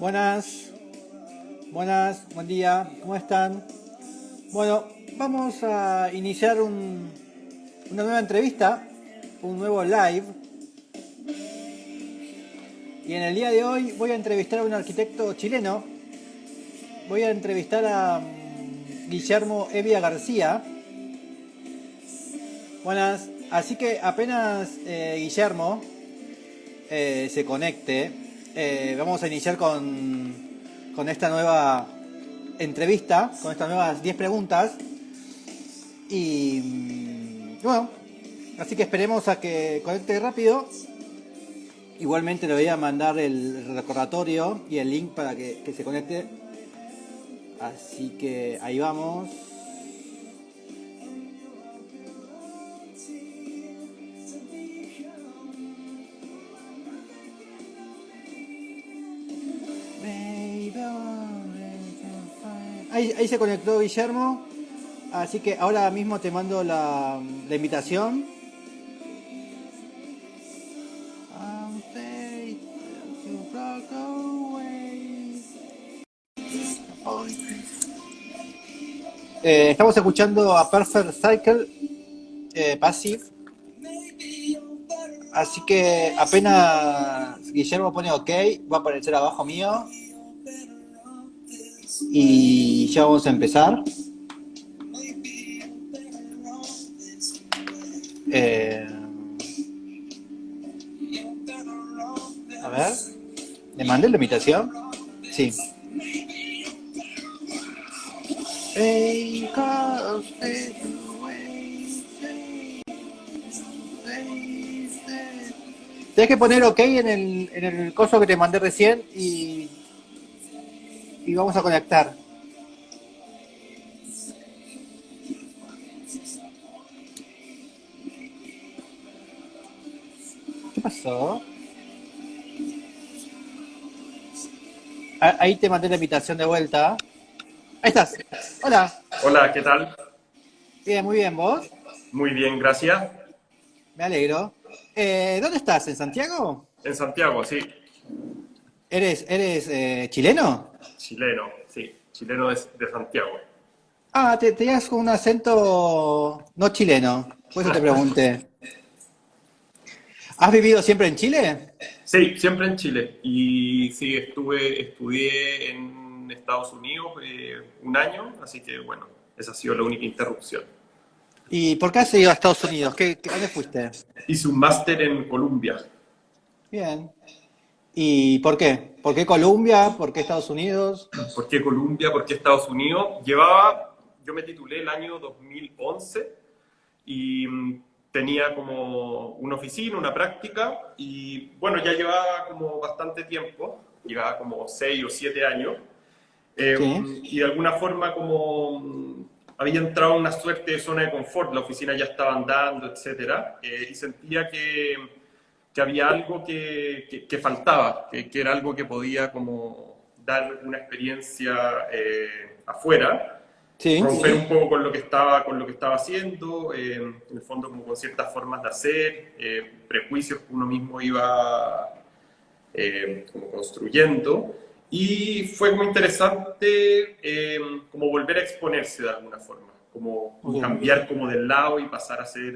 Buenas, buen día, ¿cómo están? Bueno, vamos a iniciar una nueva entrevista, un nuevo live. Y en el día de hoy voy a entrevistar a un arquitecto chileno. Voy a entrevistar a Guillermo Evia García. Buenas, así que apenas Guillermo se conecte, vamos a iniciar con esta nueva entrevista, con estas nuevas 10 preguntas. Y bueno, así que esperemos a que conecte rápido. Igualmente le voy a mandar el recordatorio y el link para que se conecte. Así que ahí vamos. Ahí se conectó Guillermo. Así que ahora mismo te mando la invitación. Estamos escuchando a Perfect Cycle Passive. Así que apenas Guillermo pone OK, va a aparecer abajo mío. Y ya vamos a empezar. A ver, ¿le mandé la invitación? Sí. Tienes que poner OK en el coso que te mandé recién y vamos a conectar. ¿Qué pasó? Ahí te mandé la invitación de vuelta. Ahí estás. Hola. Hola, ¿qué tal? Bien, muy bien. ¿Vos? Muy bien, gracias. Me alegro. ¿Dónde estás? ¿En Santiago? En Santiago, sí. ¿Eres chileno? Chileno, sí. Chileno de Santiago. Ah, te tenías con un acento no chileno. Por eso te pregunté. ¿Has vivido siempre en Chile? Sí, siempre en Chile. Y sí, estudié en Estados Unidos un año, así que bueno, esa ha sido la única interrupción. ¿Y por qué has ido a Estados Unidos? ¿Dónde fuiste? Hice un máster en Columbia. Bien. ¿Y por qué? ¿Por qué Colombia? ¿Por qué Estados Unidos? ¿Por qué Columbia? ¿Por qué Estados Unidos? Yo me titulé el año 2011 y tenía como una oficina, una práctica y bueno, ya llevaba como bastante tiempo, llevaba como 6 o 7 años Sí. y de alguna forma como había entrado en una suerte de zona de confort, la oficina ya estaba andando, etcétera, y sentía que había algo que faltaba, que era algo que podía como dar una experiencia afuera, Sí. romper un poco con lo que estaba haciendo, en el fondo como con ciertas formas de hacer, prejuicios que uno mismo iba como construyendo. Y fue como interesante como volver a exponerse de alguna forma, como Ok. cambiar como del lado y pasar a ser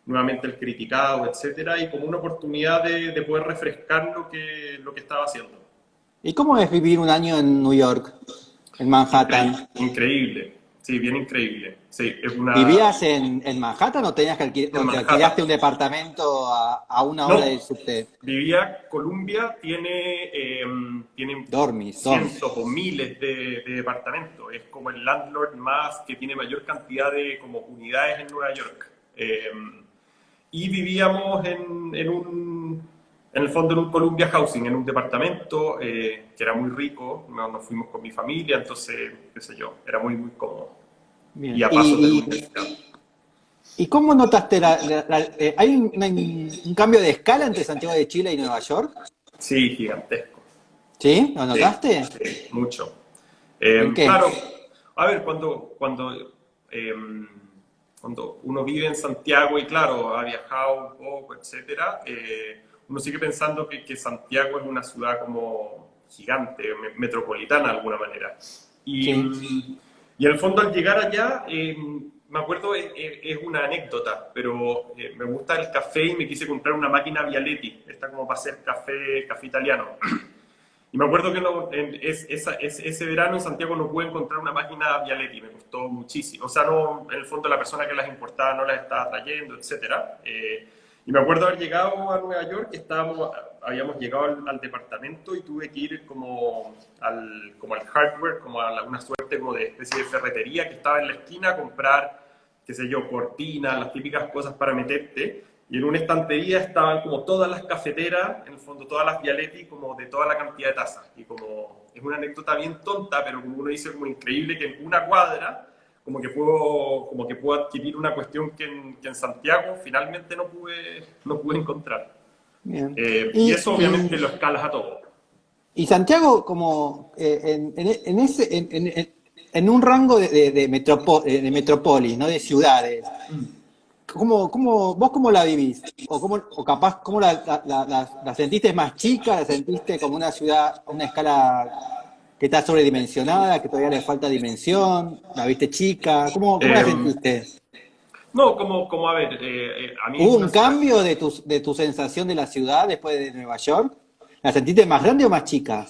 nuevamente el criticado, etcétera, y como una oportunidad de poder refrescar lo que estaba haciendo. ¿Y cómo es vivir un año en New York, en Manhattan? Increíble, sí, bien increíble. Sí, es una... ¿Vivías en Manhattan o tenías que En o te Manhattan. alquilaste un departamento a una hora del No, subte? Columbia tiene Dormís. cientos o miles de departamentos. Es como el landlord más que tiene mayor cantidad de como unidades en Nueva York. Y vivíamos en el fondo en un Columbia Housing, en un departamento que era muy rico. Nos fuimos con mi familia, entonces, qué sé yo, era muy, muy cómodo. Y Bien. a pasos de la universidad. ¿Y cómo notaste hay un cambio de escala entre Santiago de Chile y Nueva York? Sí, gigantesco. ¿Sí? ¿Lo Sí, notaste? sí, mucho. ¿En qué? Claro, a ver, cuando uno vive en Santiago y claro, ha viajado un poco, etcétera, uno sigue pensando que Santiago es una ciudad como gigante, metropolitana de alguna manera. Y, Sí. y en el fondo al llegar allá, me acuerdo, es una anécdota, pero me gusta el café y me quise comprar una máquina Bialetti, esta como para hacer café italiano. Y me acuerdo que ese verano en Santiago no pude encontrar una máquina Bialetti, me costó muchísimo. O sea, no, en el fondo la persona que las importaba no las estaba trayendo, etcétera. Y me acuerdo haber llegado a Nueva York, habíamos llegado al departamento y tuve que ir como al hardware, como a una suerte como de especie de ferretería que estaba en la esquina a comprar, qué sé yo, cortinas, las típicas cosas para meterte. Y en una estantería estaban como todas las cafeteras, en el fondo todas las Bialetti, como de toda la cantidad de tazas. Y como es una anécdota bien tonta, pero como uno dice, como increíble que en una cuadra, como que puedo adquirir una cuestión que en Santiago finalmente no pude encontrar. Bien. Y Y, eso obviamente lo escalas a todo. y Santiago, como en un rango de metrópolis, ¿no? De ciudades, vos cómo la vivís? O capaz, ¿cómo la sentiste más chica? ¿La sentiste como una ciudad, una escala que está sobredimensionada, que todavía le falta dimensión? ¿La viste chica? ¿Cómo la Eh, sentiste? no, a ver, a mí es ¿Hubo una un ciudad. cambio de tu sensación de la ciudad después de Nueva York? ¿La sentiste más grande o más chica?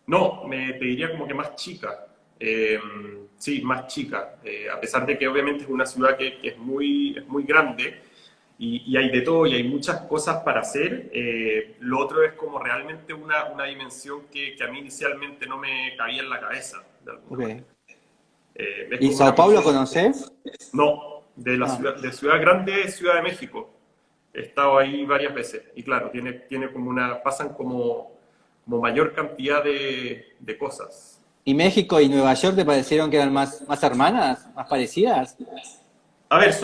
No, te diría como que más chica. Eh, sí, más chica. A pesar de que obviamente es una ciudad que es muy grande y hay de todo y hay muchas cosas para hacer, lo otro es como realmente una dimensión que a mí inicialmente no me cabía en la cabeza, de alguna Ok. manera. Es ¿Y como una Sao Paulo cuestión, conoces? no, Ah, de Ciudad Grande, Ciudad de México. He estado ahí varias veces y claro, tiene pasan como mayor cantidad de cosas. ¿y México y Nueva York te parecieron que eran más hermanas, más parecidas? A ver,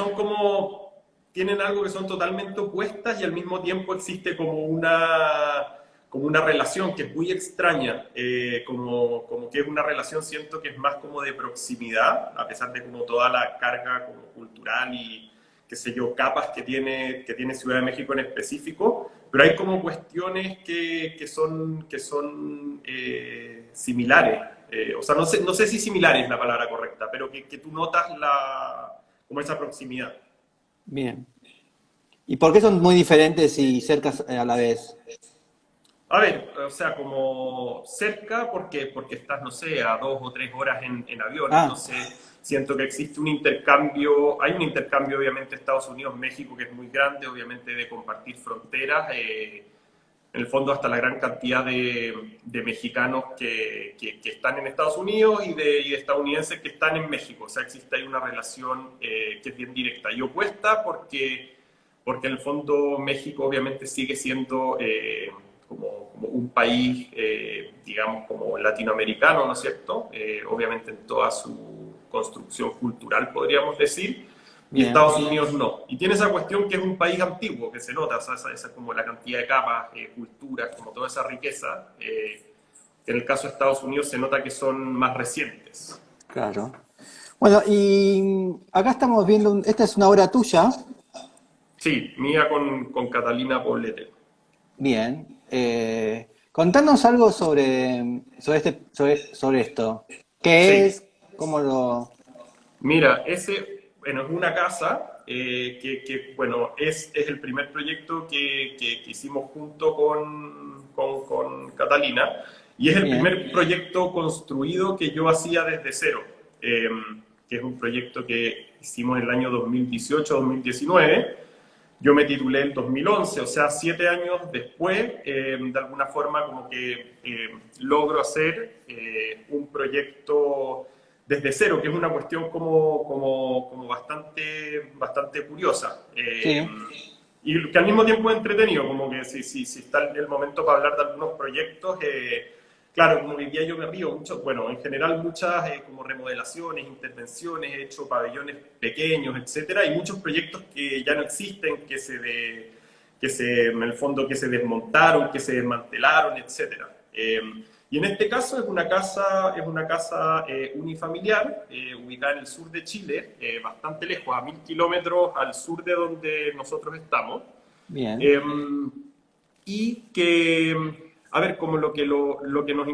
tienen algo que son totalmente opuestas y al mismo tiempo existe como una relación que es muy extraña, como que es una relación, siento que es más como de proximidad, a pesar de como toda la carga como cultural y qué sé yo, capas que tiene Ciudad de México en específico, pero hay como cuestiones que son similares. O sea, no sé si similar es la palabra correcta, pero que tú notas como esa proximidad. Bien. ¿Y por qué son muy diferentes y cercas a la vez? A ver, o sea, como cerca, porque estás, no sé, a 2 o 3 horas en avión, Ah, entonces siento que existe un intercambio, hay un intercambio obviamente Estados Unidos-México que es muy grande, obviamente de compartir fronteras, en el fondo hasta la gran cantidad de mexicanos que están en Estados Unidos y de estadounidenses que están en México, o sea, existe ahí una relación que es bien directa y opuesta porque en el fondo México obviamente sigue siendo como un país, digamos, como latinoamericano, ¿no es cierto? Obviamente en toda su construcción cultural, podríamos decir, y bien. Estados Unidos no. Y tiene esa cuestión que es un país antiguo, que se nota, o sea, esa como la cantidad de capas, culturas, como toda esa riqueza, que en el caso de Estados Unidos se nota que son más recientes. Claro. Bueno, y acá estamos viendo, esta es una obra tuya. Sí, mía con Catalina Poblete. Bien. Contanos algo sobre esto. ¿Qué Sí, es? ¿Cómo lo...? mira, bueno, es una casa bueno, es el primer proyecto que hicimos junto con Catalina y es el Bien, primer proyecto construido que yo hacía desde cero, eh, que es un proyecto que hicimos en el año 2018-2019. Yo me titulé en 2011, o sea, 7 años después, de alguna forma como que logro hacer un proyecto desde cero, que es una cuestión como bastante curiosa. sí. Y que al mismo tiempo es entretenido, como que si está el momento para hablar de algunos proyectos, claro, como hoy día yo me río mucho, bueno, en general muchas como remodelaciones, intervenciones, he hecho pabellones pequeños, etcétera, y muchos proyectos que ya no existen, en el fondo, que se desmontaron, que se desmantelaron, etcétera. Y en este caso es una casa unifamiliar, ubicada en el sur de Chile, bastante lejos, a 1000 kilómetros al sur de donde nosotros estamos. Bien. Eh, y que A ver, como lo que nos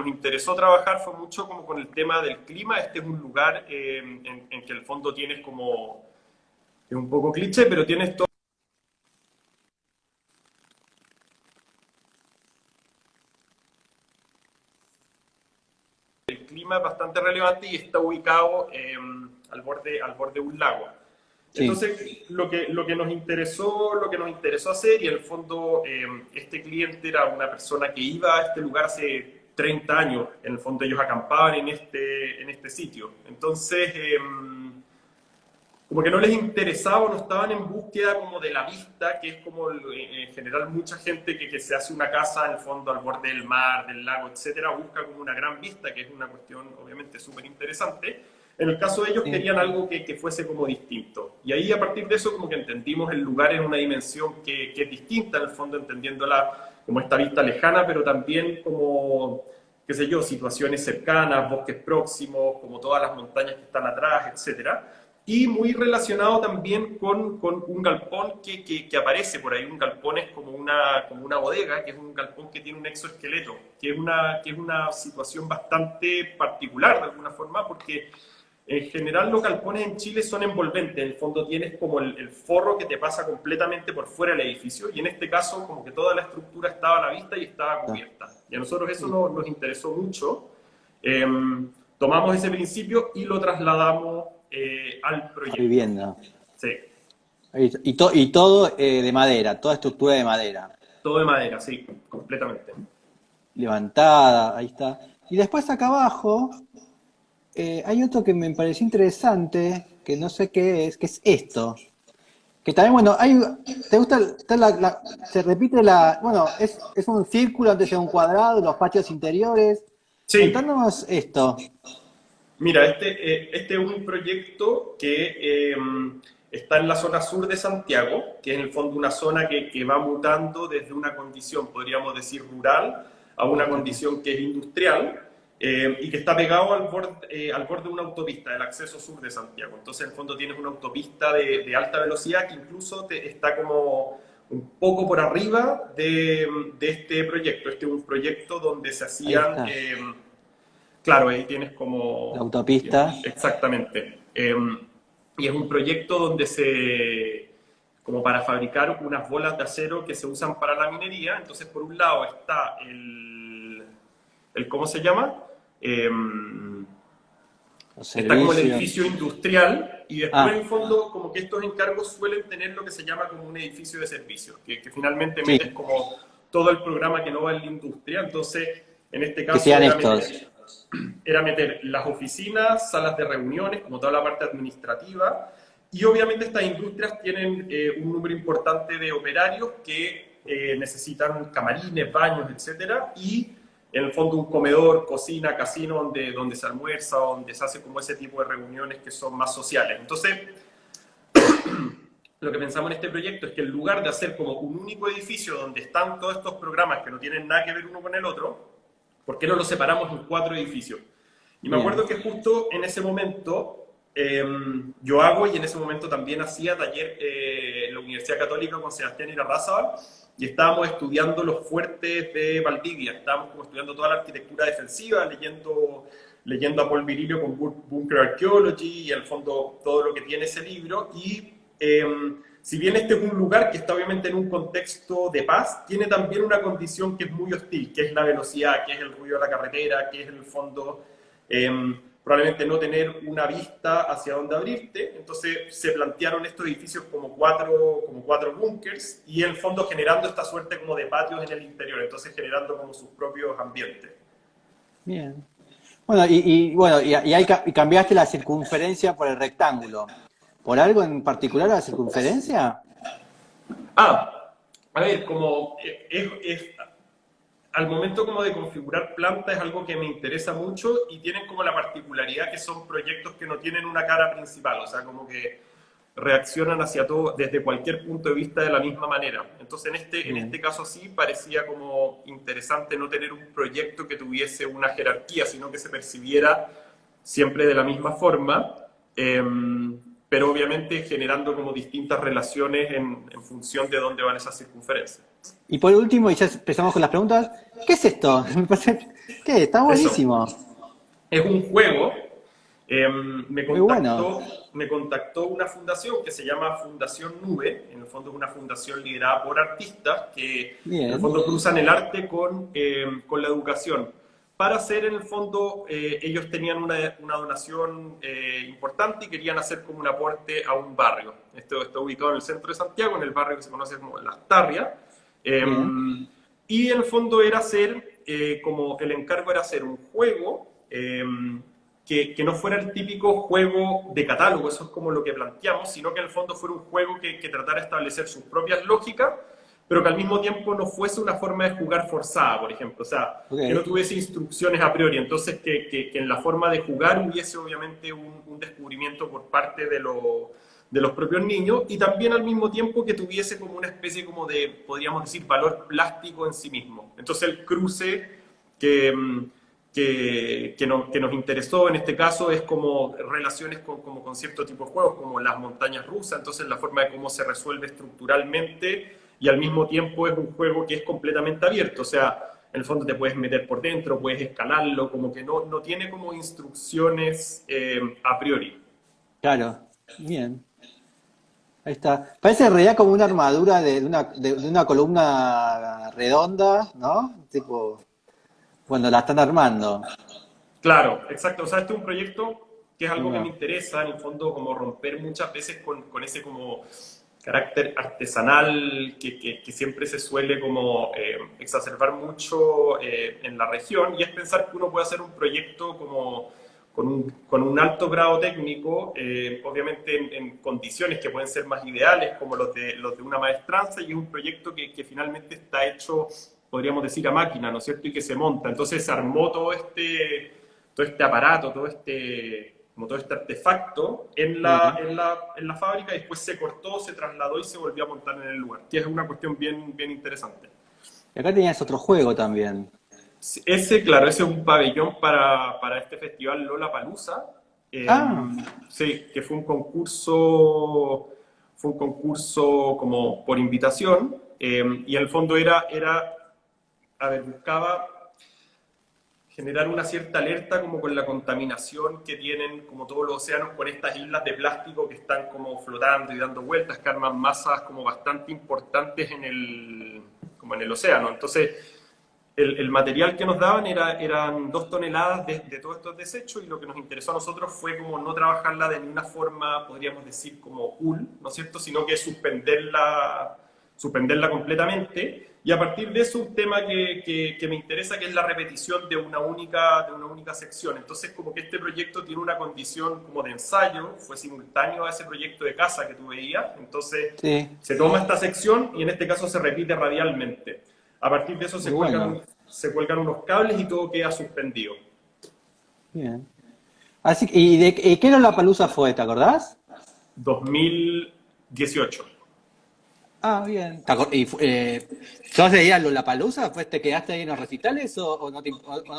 interesó trabajar fue mucho como con el tema del clima. Este es un lugar en que el fondo tienes como, es un poco cliché, pero tienes todo el clima es bastante relevante y está ubicado al borde de un lago. Sí, Entonces, lo que nos interesó hacer, y en el fondo este cliente era una persona que iba a este lugar hace 30 años, en el fondo ellos acampaban en este sitio. Entonces, como que no les interesaba, no estaban en búsqueda como de la vista, que es como en general mucha gente que se hace una casa en el fondo al borde del mar, del lago, etcétera, busca como una gran vista, que es una cuestión obviamente súper interesante. En el caso de ellos sí. querían algo que fuese como distinto. Y ahí a partir de eso como que entendimos el lugar en una dimensión que es distinta, en el fondo entendiéndola como esta vista lejana, pero también como, qué sé yo, situaciones cercanas, bosques próximos, como todas las montañas que están atrás, etcétera. Y muy relacionado también con un galpón que aparece por ahí. Un galpón es como una bodega, que es un galpón que tiene un exoesqueleto, que es una situación bastante particular de alguna forma, porque en general los galpones en Chile son envolventes. En el fondo tienes como el forro que te pasa completamente por fuera del edificio, y en este caso como que toda la estructura estaba a la vista y estaba Ah, cubierta. Y a nosotros eso y nos interesó mucho. Eh, Tomamos ese principio y lo trasladamos al a proyecto. vivienda. Sí, Y todo de madera, toda estructura de madera. todo de madera, sí, completamente. Levantada, ahí está. Y después acá abajo hay otro que me pareció interesante, que no sé qué es, que es esto. Que también, bueno, ¿te gusta? Se repite bueno, es un círculo antes de un cuadrado, los patios interiores. Sí, Contanos esto. mira, este es un proyecto que está en la zona sur de Santiago, que es en el fondo una zona que va mutando desde una condición, podríamos decir, rural a una condición que es industrial, y que está pegado al borde de una autopista, el acceso sur de Santiago. Entonces, en el fondo tienes una autopista de alta velocidad que incluso está como un poco por arriba de este proyecto. Este es un proyecto donde se Ahí hacían... está. claro, ahí tienes La como... autopista. Exactamente. Y es un proyecto donde como para fabricar unas bolas de acero que se usan para la minería. Entonces, por un lado está ¿cómo se llama? Los Está como el servicios. edificio industrial, y después en Ah, el fondo como que estos encargos suelen tener lo que se llama como un edificio de servicios, que finalmente sí, metes como todo el programa que no va en la industria. Entonces, en este que caso sean estos. era meter las oficinas, salas de reuniones, como toda la parte administrativa, y obviamente estas industrias tienen un número importante de operarios que necesitan camarines, baños, etcétera, y en el fondo un comedor, cocina, casino donde se almuerza, donde se hace como ese tipo de reuniones que son más sociales. Entonces, lo que pensamos en este proyecto es que en lugar de hacer como un único edificio donde están todos estos programas que no tienen nada que ver uno con el otro, ¿por qué no lo separamos en 4 edificios? Y me Bien. acuerdo que justo en ese momento yo hago, y en ese momento también hacía taller en la Universidad Católica con Sebastián Irarrázaval, y estábamos estudiando los fuertes de Valdivia. Estábamos como estudiando toda la arquitectura defensiva, leyendo a Paul Virilio con Bunker Archaeology y en el fondo todo lo que tiene ese libro. Y si bien este es un lugar que está obviamente en un contexto de paz, tiene también una condición que es muy hostil, que es la velocidad, que es el ruido de la carretera, que es en el fondo probablemente no tener una vista hacia dónde abrirte. Entonces se plantearon estos edificios como cuatro búnkers, y en el fondo generando esta suerte como de patios en el interior, entonces generando como sus propios ambientes. Bien. Bueno, bueno, y cambiaste la circunferencia por el rectángulo. ¿Por algo en particular la circunferencia? Ah, a ver, como al momento como de configurar planta es algo que me interesa mucho, y tienen como la particularidad que son proyectos que no tienen una cara principal, o sea, como que reaccionan hacia todo desde cualquier punto de vista de la misma manera. Entonces, en Bien. este caso sí parecía como interesante no tener un proyecto que tuviese una jerarquía, sino que se percibiera siempre de la misma forma. pero obviamente generando como distintas relaciones en función de dónde van esas circunferencias. Y por último, y ya empezamos con las preguntas, ¿qué es esto? ¿Qué? Está Eso, buenísimo. es un juego. Muy bueno. Me contactó una fundación que se llama Fundación Nube. En el fondo es una fundación liderada por artistas que en el Bien. fondo cruzan el arte con la educación. Para hacer, en el fondo, ellos tenían una donación importante y querían hacer como un aporte a un barrio. Esto está ubicado en el centro de Santiago, en el barrio que se conoce como Las Tarrias. Bien. Y en el fondo era hacer, como el encargo era hacer un juego que no fuera el típico juego de catálogo, eso es como lo que planteamos, sino que en el fondo fuera un juego que tratara de establecer sus propias lógicas, pero que al mismo tiempo no fuese una forma de jugar forzada, por ejemplo, o sea, Ok. que no tuviese instrucciones a priori, entonces que en la forma de jugar hubiese obviamente un descubrimiento por parte de los propios niños y también al mismo tiempo que tuviese como una especie como de, podríamos decir, valor plástico en sí mismo. Entonces el cruce que, que nos interesó en este caso es como relaciones como con cierto tipo de juegos, como las montañas rusas, entonces la forma de cómo se resuelve estructuralmente y al mismo tiempo es un juego que es completamente abierto, o sea, en el fondo te puedes meter por dentro, puedes escalarlo, como que no tiene como instrucciones a priori. Claro. Bien. Ahí está. Parece en realidad como una armadura de una columna redonda, ¿no? Tipo, cuando la están armando. Claro, exacto. O sea, este es un proyecto que es Ahí algo que va. me interesa, en el fondo, como romper muchas veces con ese como carácter artesanal que siempre se suele como exacerbar mucho en la región, y es pensar que uno puede hacer un proyecto como con un alto grado técnico, obviamente en condiciones que pueden ser más ideales, como los de una maestranza, y es un proyecto que finalmente está hecho, podríamos decir, a máquina, ¿no es cierto? Y que se monta. Entonces se armó todo este aparato, como todo este artefacto Sí. en la fábrica y después se cortó, se trasladó y se volvió a montar en el lugar. Que es una cuestión bien interesante. Y acá tenías otro juego también. Ese, claro, ese es un pabellón para este festival Lollapalooza. Eh, Ah, sí, que fue un concurso como por invitación y en el fondo a ver, buscaba generar una cierta alerta como con la contaminación que tienen como todos los océanos con estas islas de plástico que están como flotando y dando vueltas, que arman masas como bastante importantes como en el océano. Entonces, el material que nos daban eran 2 toneladas de todos estos desechos y lo que nos interesó a nosotros fue como no trabajarla de ninguna forma, podríamos decir, como cool, ¿no es cierto? Sino que suspenderla completamente. Y a partir de eso, un tema que me interesa, que es la repetición de una única sección. Entonces, como que este proyecto tiene una condición como de ensayo, fue simultáneo a ese proyecto de casa que tú veías. Entonces, sí. se toma esta sección y en este caso se repite radialmente. A partir de eso Muy bueno. se cuelgan unos cables y todo queda suspendido. Bien. Así que, ¿y de qué Lollapalooza fue? ¿Te acordás? 2018. Ah, bien. ¿Sos de ir a Lollapalooza? ¿Pues te quedaste ahí en los recitales o no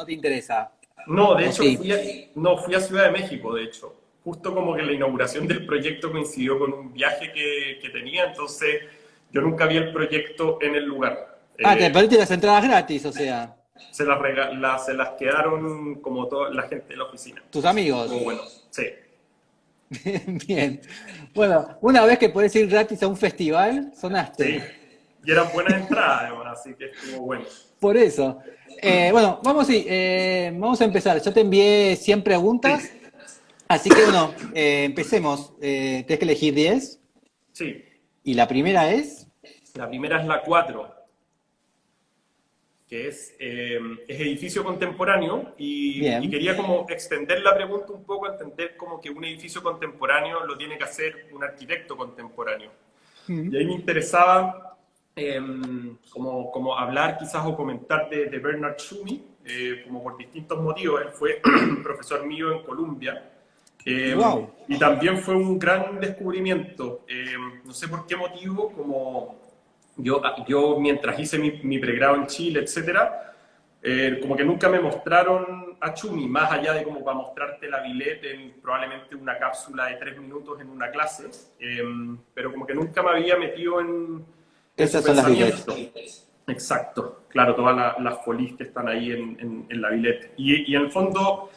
te interesa? No, de ¿O hecho sí? no, fui a Ciudad de México, de hecho. Justo como que la inauguración del proyecto coincidió con un viaje que tenía, entonces yo nunca vi el proyecto en el lugar. Ah, te perdiste las entradas gratis, o sea, Se las quedaron como toda la gente de la oficina. tus Entonces, como amigos. bueno, sí, Bien. Bueno, una vez que podés ir gratis a un festival, sonaste. sí. Y eran buenas entradas, además, así que estuvo bueno. Por eso. Bueno, vamos a empezar. Yo te envié 100 Sí, preguntas, así que bueno, empecemos. Tienes que elegir 10. sí. Y la primera es, La primera es la 4 que es edificio contemporáneo y bien. quería como extender la pregunta un poco, entender como que un edificio contemporáneo lo tiene que hacer un arquitecto contemporáneo. Y Mm. ahí me interesaba como hablar quizás o comentar de Bernard Tschumi, como por distintos motivos. Él fue profesor mío en Columbia Wow. y también fue un gran descubrimiento. No sé por qué motivo, como yo mientras hice mi pregrado en Chile, etcétera, como que nunca me mostraron a Chumi, más allá de como para mostrarte la Villette en probablemente una cápsula de 3 minutos en una clase, pero como que nunca me había metido en su Esas son las pensamiento. billetes. Exacto, claro, todas las folies que están ahí en la Villette. Y en el fondo,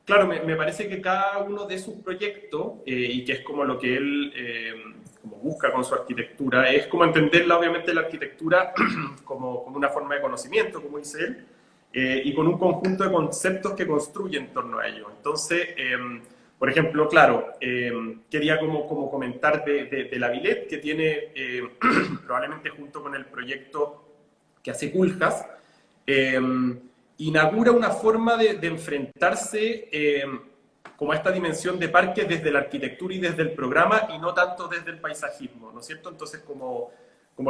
claro, me parece que cada uno de sus proyectos, y que es como lo que él como busca con su arquitectura, es como entenderla, obviamente, la arquitectura como una forma de conocimiento, como dice él, y con un conjunto de conceptos que construye en torno a ello. Entonces, por ejemplo, claro, quería como comentar de la Villette, que tiene probablemente junto con el proyecto que hace Culjas, inaugura una forma de enfrentarse como a esta dimensión de parque desde la arquitectura y desde el programa y no tanto desde el paisajismo, ¿no es cierto? Entonces como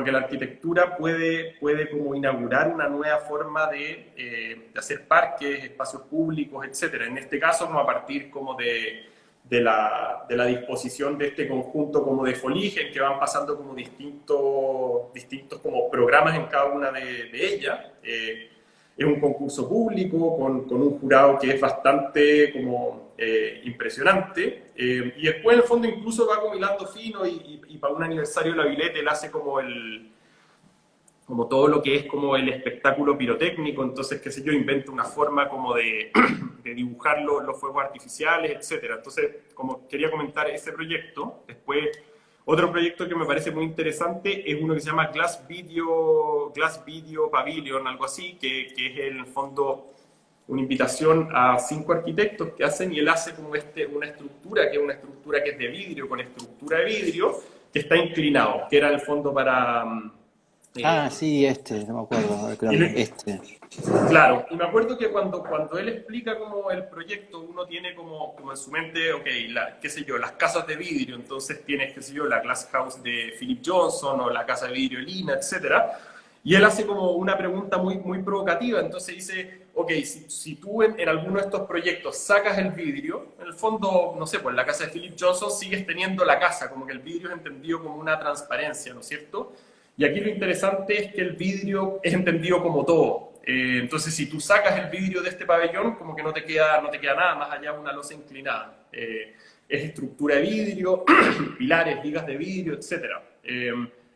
que la arquitectura puede como inaugurar una nueva forma de hacer parques, espacios públicos, etcétera. En este caso, como a partir como de la disposición de este conjunto como de folies, en que van pasando como distintos como programas en cada una de ellas. Es un concurso público con un jurado que es bastante como impresionante, y después en el fondo incluso va como hilando fino y para un aniversario de la Villette él hace como todo lo que es como el espectáculo pirotécnico, entonces, qué sé yo, inventa una forma como de dibujar los fuegos artificiales, etcétera. Entonces, como quería comentar ese proyecto. Después, otro proyecto que me parece muy interesante es uno que se llama Glass Video Pavilion, algo así, que es en el fondo una invitación a 5 arquitectos que hacen, y él hace como una estructura, que es una estructura que es de vidrio, con estructura de vidrio, que está inclinado, que era en el fondo para... Sí, no me acuerdo. y lo- Este. Claro, y me acuerdo que cuando él explica como el proyecto, uno tiene como en su mente, ok, qué sé yo, las casas de vidrio, entonces tienes, qué sé yo, la Glass House de Philip Johnson o la casa de vidrio Lina, etcétera. Y él hace como una pregunta muy provocativa, entonces dice, ok, si tú en alguno de estos proyectos sacas el vidrio, en el fondo, no sé, pues en la casa de Philip Johnson sigues teniendo la casa, como que el vidrio es entendido como una transparencia, ¿no es cierto? Y aquí lo interesante es que el vidrio es entendido como todo. Entonces, si tú sacas el vidrio de este pabellón, como que no te queda nada más allá de una losa inclinada. Es estructura de vidrio, pilares, vigas de vidrio, etc.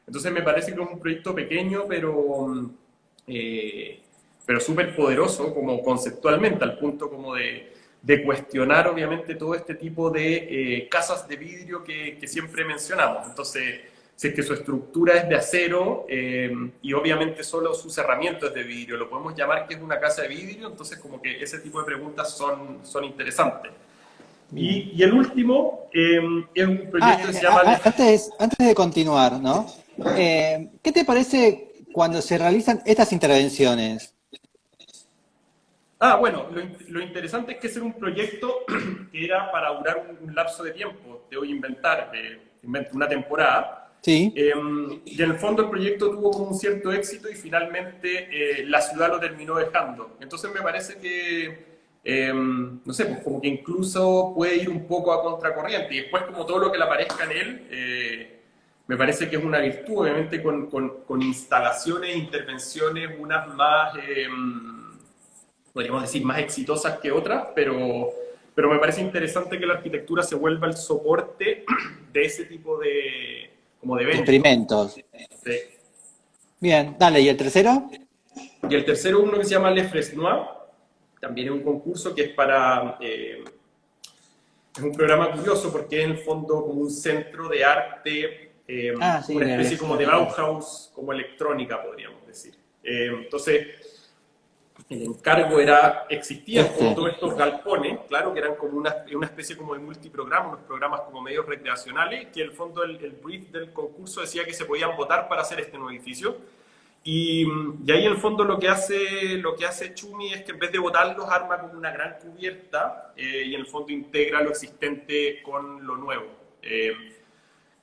Entonces, me parece que es un proyecto pequeño, pero súper poderoso, como conceptualmente, al punto como de cuestionar, obviamente, todo este tipo de casas de vidrio que siempre mencionamos. Entonces, si es que su estructura es de acero y obviamente solo sus herramientas de vidrio, lo podemos llamar que es una casa de vidrio, entonces como que ese tipo de preguntas son interesantes. Y el último es un proyecto que se llama... Antes de continuar, ¿no? ¿Qué te parece cuando se realizan estas intervenciones? Bueno, lo interesante es que ese era un proyecto que era para durar un lapso de tiempo, te voy a inventar, invento una temporada. Sí. Y en el fondo el proyecto tuvo como un cierto éxito y finalmente la ciudad lo terminó dejando. Entonces me parece que, no sé, pues como que incluso puede ir un poco a contracorriente. Y después como todo lo que le aparezca en él, me parece que es una virtud, obviamente con instalaciones e intervenciones, unas más, podríamos decir, más exitosas que otras, pero me parece interesante que la arquitectura se vuelva el soporte de ese tipo como de eventos. Experimentos. Sí. Bien, dale, ¿y el tercero? Y el tercero, uno que se llama Le Fresnois, también es un concurso que es para... es un programa curioso porque es en el fondo como un centro de arte, Sí, una especie como de Bauhaus, como electrónica, podríamos decir. Entonces, el encargo existían como todos estos galpones, claro, que eran como una especie como de multiprograma, unos programas como medios recreacionales, que en el fondo el brief del concurso decía que se podían votar para hacer este nuevo edificio. Y ahí en el fondo lo que hace Chumi es que en vez de botarlos arma como una gran cubierta y en el fondo integra lo existente con lo nuevo.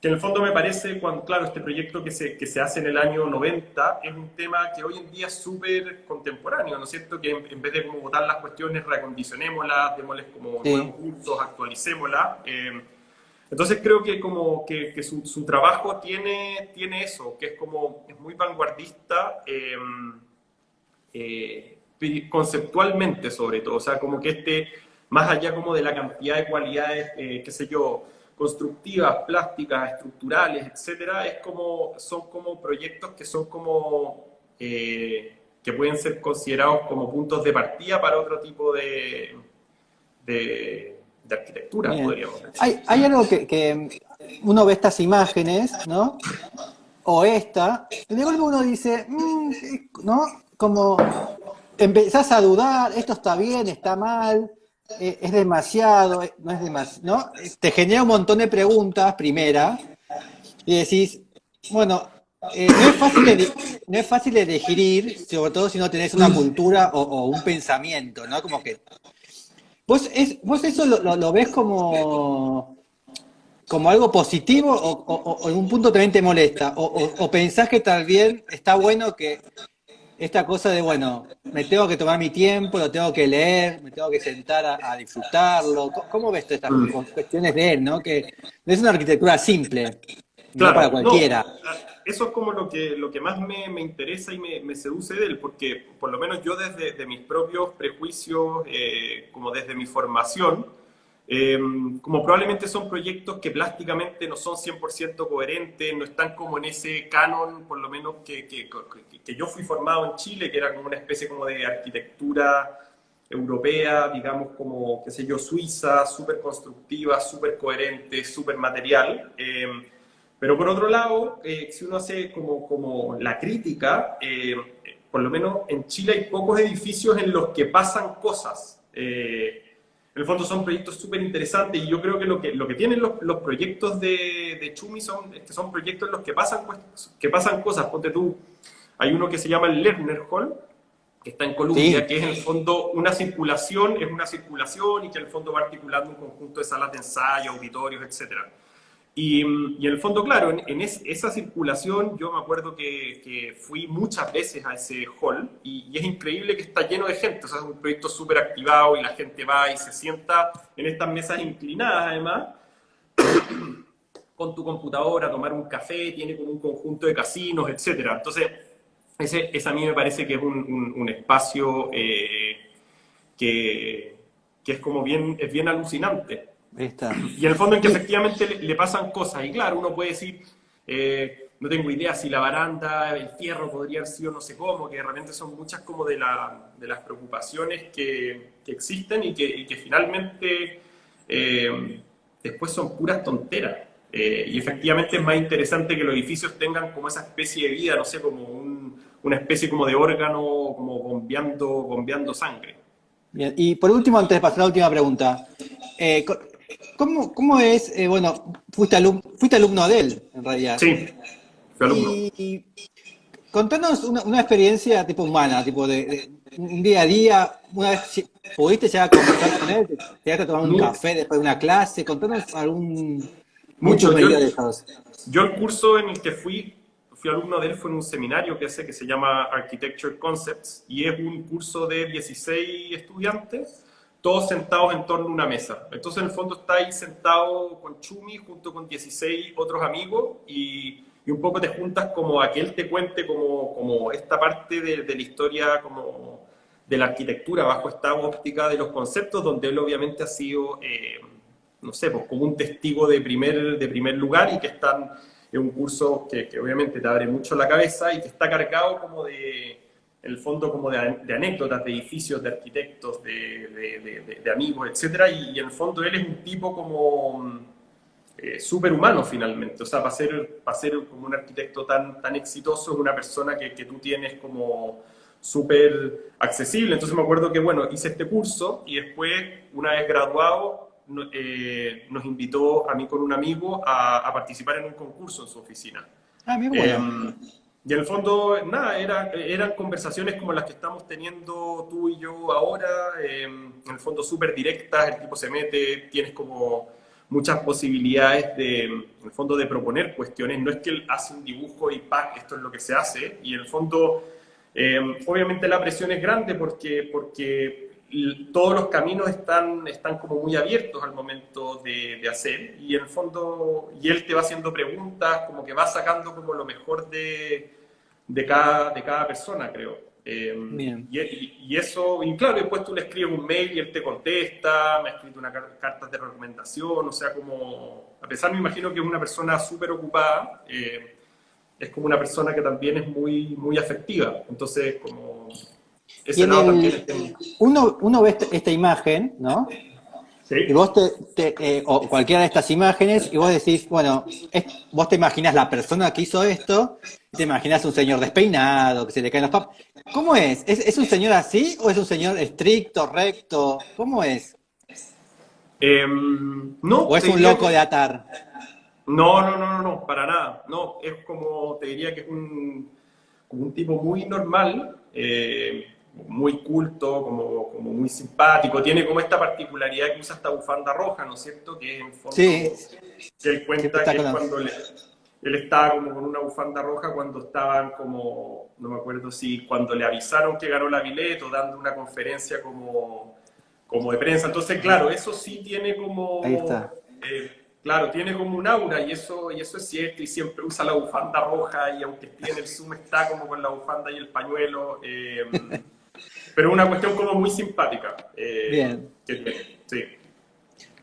Que en el fondo me parece, claro, este proyecto que se hace en el año 90 es un tema que hoy en día es súper contemporáneo, ¿no es cierto? Que en vez de como botar las cuestiones, reacondicionémoslas, démosles como nuevos usos, actualicémoslas. Entonces creo que como que su trabajo tiene eso, que es muy vanguardista, conceptualmente sobre todo, o sea, como que más allá como de la cantidad de cualidades, qué sé yo, constructivas, plásticas, estructurales, etcétera, son como proyectos que son como, que pueden ser considerados como puntos de partida para otro tipo de arquitectura, Bien. podríamos decir. Hay algo que uno ve estas imágenes, ¿no? O esta, y de golpe uno dice, ¿no? Como empezás a dudar, esto está bien, está mal, es demasiado, no es demasiado, ¿no? Te genera un montón de preguntas, primera, y decís, bueno, no es fácil elegir, sobre todo si no tenés una cultura o un pensamiento, ¿no? Como que vos eso lo ves como algo positivo o en un punto también te molesta, o pensás que también está bueno que esta cosa de, bueno, me tengo que tomar mi tiempo, lo tengo que leer, me tengo que sentar a disfrutarlo. ¿Cómo ves todas estas cuestiones de él, ¿no? Que no es una arquitectura simple, no para Claro, no, cualquiera. eso es como lo que más me interesa y me seduce de él, porque por lo menos yo desde de mis propios prejuicios, como desde mi formación, como probablemente son proyectos que plásticamente no son 100% coherentes, no están como en ese canon, por lo menos que yo fui formado en Chile, que era como una especie como de arquitectura europea, digamos como, qué sé yo, suiza, súper constructiva, súper coherente, súper material. Pero por otro lado, si uno hace como la crítica, por lo menos en Chile hay pocos edificios en los que pasan cosas. En el fondo son proyectos súper interesantes y yo creo que lo que tienen los proyectos de Chumi que son proyectos en los que pasan cosas. Ponte tú, hay uno que se llama el Lerner Hall, que está en Colombia, Sí, que es en el fondo una circulación, es una circulación y que en el fondo va articulando un conjunto de salas de ensayo, auditorios, etcétera. Y en el fondo, claro, esa circulación yo me acuerdo que fui muchas veces a ese hall y es increíble que está lleno de gente, o sea, es un proyecto súper activado y la gente va y se sienta en estas mesas inclinadas además, con tu computadora, a tomar un café, tiene como un conjunto de casinos, etcétera. Entonces, ese a mí me parece que es un espacio que, que es como es bien alucinante. ahí está. Y en el fondo en que Y, efectivamente le pasan cosas. Y claro, uno puede decir, no tengo idea si la baranda, el fierro podría haber sido no sé cómo, que de repente son muchas como de las preocupaciones que existen y que finalmente después son puras tonteras. Y efectivamente es más interesante que los edificios tengan como esa especie de vida, no sé, como una especie como de órgano, como bombeando sangre. bien, y por último, antes de pasar a la última pregunta, eh, co- cómo es, bueno, fuiste alumno de él, en realidad, Sí, fui alumno. y contanos una experiencia tipo humana, tipo de un día a día, una vez pudiste llegar a conversar con él, te llegaste a tomar un Mu- café después de una clase, contanos algún Mucho. chusmerío de esos. Yo el curso en el que fui alumno de él, fue en un seminario que se llama Architecture Concepts y es un curso de 16 estudiantes, todos sentados en torno a una mesa. Entonces en el fondo está ahí sentado con Chumi junto con 16 otros amigos y un poco te juntas como a que él te cuente como esta parte de la historia como de la arquitectura bajo esta óptica de los conceptos, donde él obviamente ha sido no sé, pues como un testigo de primer lugar y que están en un curso que obviamente te abre mucho la cabeza y que está cargado como en el fondo como de anécdotas, de edificios, de arquitectos, de amigos, etcétera, y en el fondo él es un tipo como súper humano finalmente, o sea, para ser como un arquitecto tan exitoso es una persona que tú tienes como súper accesible, entonces me acuerdo que bueno, hice este curso y después, una vez graduado, nos invitó a mí con un amigo a participar en un concurso en su oficina. Ah, mira, Eh, bueno, y en el fondo, nada, eran conversaciones como las que estamos teniendo tú y yo ahora, en el fondo súper directas, el tipo se mete, tienes como muchas posibilidades en el fondo de proponer cuestiones, no es que él hace un dibujo y ¡pac! Esto es lo que se hace, y en el fondo, obviamente la presión es grande porque todos los caminos están como muy abiertos al momento de hacer y en el fondo, y él te va haciendo preguntas, como que va sacando como lo mejor de cada persona, creo. Bien. Y eso, y claro, después tú le escribes un mail y él te contesta, me ha escrito una carta de recomendación, o sea, como, a pesar me imagino que es una persona súper ocupada, es como una persona que también es muy, muy afectiva. Entonces, como, Y ese en lado también el, es muy... uno ve esta imagen, ¿no? Y Sí. vos o cualquiera de estas imágenes, y vos decís, bueno, vos te imaginás la persona que hizo esto, y te imaginás un señor despeinado, que se le caen los papos. ¿Cómo es? ¿Es un señor así o es un señor estricto, recto? ¿Cómo es? ¿O No, es te un diría loco que de atar? no, para nada. No, es como, te diría que es como un tipo muy normal, muy culto, como muy simpático. Tiene como esta particularidad que usa esta bufanda roja, ¿no es cierto? Que es en el Sí, fondo, que él siempre cuenta está que con es los... cuando él estaba como con una bufanda roja cuando estaban como, no me acuerdo si cuando le avisaron que ganó la Bileto, dando una conferencia como de prensa. Entonces, claro, eso sí tiene Ahí como, está. claro, tiene como un aura y eso es cierto y siempre usa la bufanda roja y aunque esté en el Zoom está como con la bufanda y el pañuelo, pero una cuestión como muy simpática. Bien. Sí,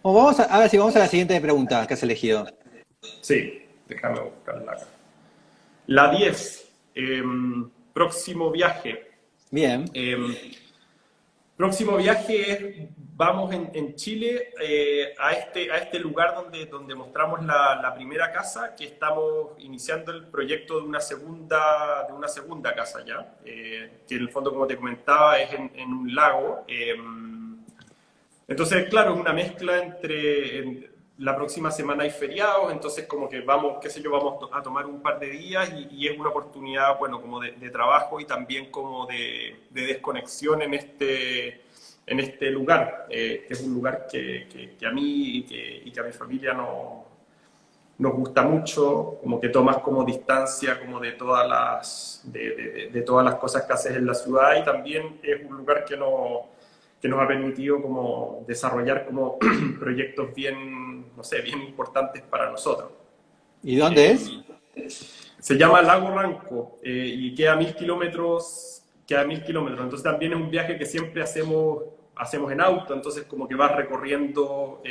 O vamos a ver si vamos a la siguiente pregunta que has elegido. sí, déjame buscarla acá. La 10, próximo viaje. Bien. Eh, Próximo viaje es, vamos en Chile a este lugar donde mostramos la primera casa, que estamos iniciando el proyecto de una segunda casa ya, que en el fondo, como te comentaba, es en un lago. Entonces, claro, es una mezcla la próxima semana hay feriados, entonces como que vamos, qué sé yo, vamos a tomar un par de días y es una oportunidad, bueno, como de trabajo y también como de desconexión en este lugar, que es un lugar que a mí y que a mi familia no, nos gusta mucho, como que tomas como distancia como de de todas las cosas que haces en la ciudad y también es un lugar que nos ha permitido como desarrollar como proyectos bien, no sé, bien importantes para nosotros. ¿Y dónde Eh, es? Se llama Lago Ranco y queda a 1000 kilómetros, entonces también es un viaje que siempre hacemos en auto, entonces como que vas recorriendo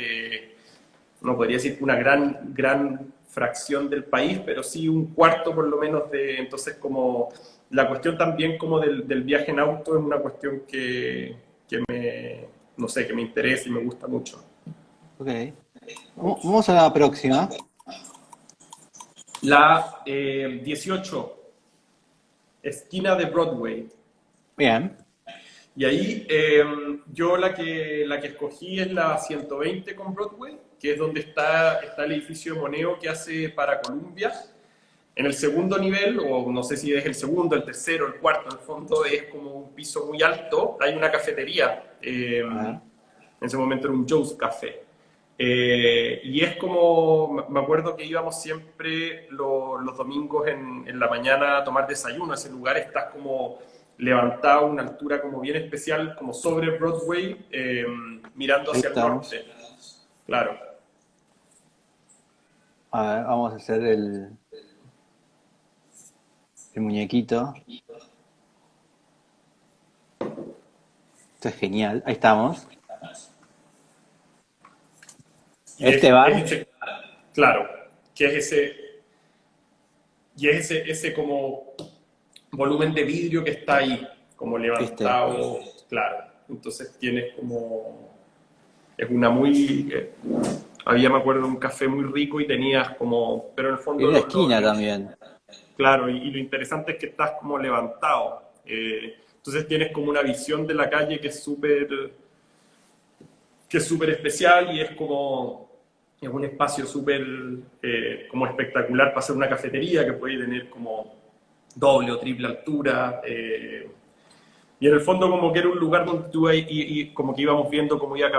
no podría decir una gran fracción del país, pero sí un cuarto por lo menos entonces como la cuestión también como del viaje en auto es una cuestión no sé, que me interesa y me gusta mucho. Ok. Vamos a la próxima. La 18, esquina de Broadway. Bien. Y ahí yo la que escogí es la 120 con Broadway, que es donde está el edificio de Moneo que hace para Columbia. En el segundo nivel, o no sé si es el segundo, el tercero, el cuarto, en el fondo es como un piso muy alto, hay una cafetería. A ver. En ese momento era un Joe's Café. Y es como, me acuerdo que íbamos siempre los domingos en la mañana a tomar desayuno. Ese lugar está como levantado a una altura como bien especial, como sobre Broadway, mirando Ahí hacia el estamos. norte. Claro. A ver, vamos a hacer el muñequito. Esto es genial. Ahí estamos. Y Este bar. claro, que es ese como volumen de vidrio que está ahí, como Este. levantado, claro. Entonces tienes como, es una muy, había me acuerdo un café muy rico y tenías como, pero en el Y fondo la esquina también. claro, y lo interesante es que estás como levantado. Entonces tienes como una visión de la calle que es súper especial y es un espacio súper como espectacular para hacer una cafetería que puede tener como doble o triple altura. Y en el fondo como que era un lugar donde tú y como que íbamos viendo cómo iba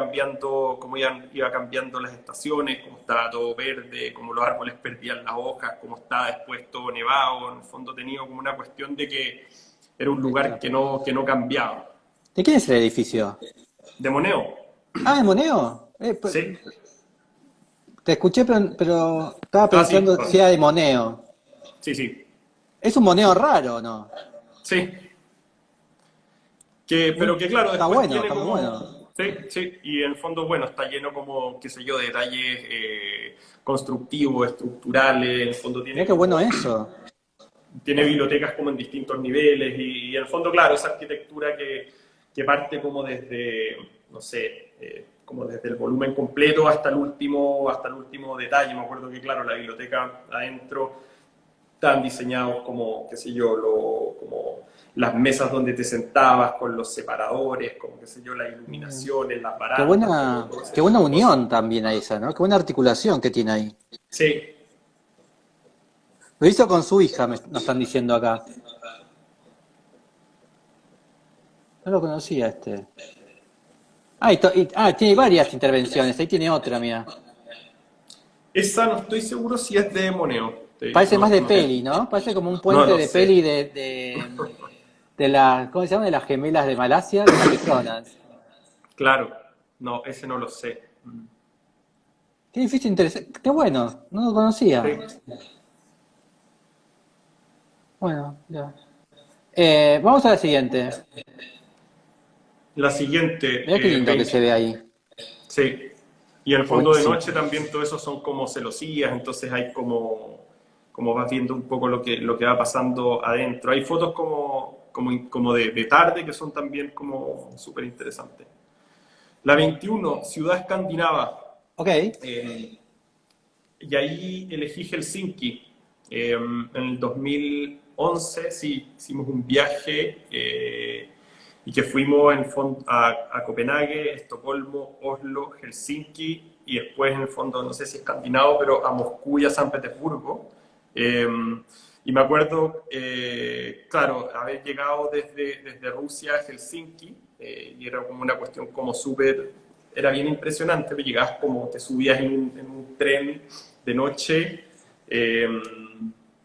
cambiando las estaciones, cómo estaba todo verde, cómo los árboles perdían las hojas, cómo estaba después todo nevado. En el fondo tenía como una cuestión de que era un Ahí lugar está. que no cambiaba. ¿De quién es el edificio? De Moneo, Ah, de Moneo. sí. Te escuché, pero estaba Ah, sí, pensando si era de Moneo. sí, sí. Es un Moneo raro, ¿o no? Sí, Pero que claro, Está después bueno, tiene está muy como... bueno. Sí, sí, y en el fondo, bueno, está lleno como, qué sé yo, de detalles constructivos, estructurales, en el fondo Mirá tiene qué bueno como... eso. Tiene bibliotecas como en distintos niveles y en el fondo, claro, esa arquitectura que parte como desde, no sé, como desde el volumen completo hasta el último detalle. Me acuerdo que, claro, la biblioteca adentro están diseñados como, qué sé yo, como las mesas donde te sentabas con los separadores, como, qué sé yo, las iluminaciones, las barandas, como todo ese Qué tipo buena de cosas. unión también a esa, ¿no? Qué buena articulación que tiene ahí. Sí, Lo hizo con su hija, nos están diciendo acá. No lo conocía este. Tiene varias intervenciones. Ahí tiene otra, mira. esa no estoy seguro si es de Moneo. Parece más No, de no, peli, ¿no? Parece como un no puente lo de sé. peli de las, ¿cómo se llama? De las gemelas de Malasia, de las Petronas. Claro, no, ese no lo sé. Qué edificio interesante. Qué bueno, no lo conocía. Sí. Bueno, ya. Vamos a la siguiente. La siguiente, Mirá qué lindo que se 20. ve ahí. Sí. Y en el fondo de Buenísimo. noche también todo eso son como celosías, entonces hay como vas viendo un poco lo que va pasando adentro. Hay fotos como de tarde que son también como súper interesantes. La 21, ciudad escandinava. Ok. Eh, y ahí elegí Helsinki. En el 2011 sí, hicimos un viaje y que fuimos a Copenhague, Estocolmo, Oslo, Helsinki y después en el fondo, no sé si escandinavo, pero a Moscú y a San Petersburgo. Eh, y me acuerdo, claro, haber llegado desde Rusia a Helsinki y era como una cuestión como súper, era bien impresionante, llegabas como, te subías en un tren de noche, eh,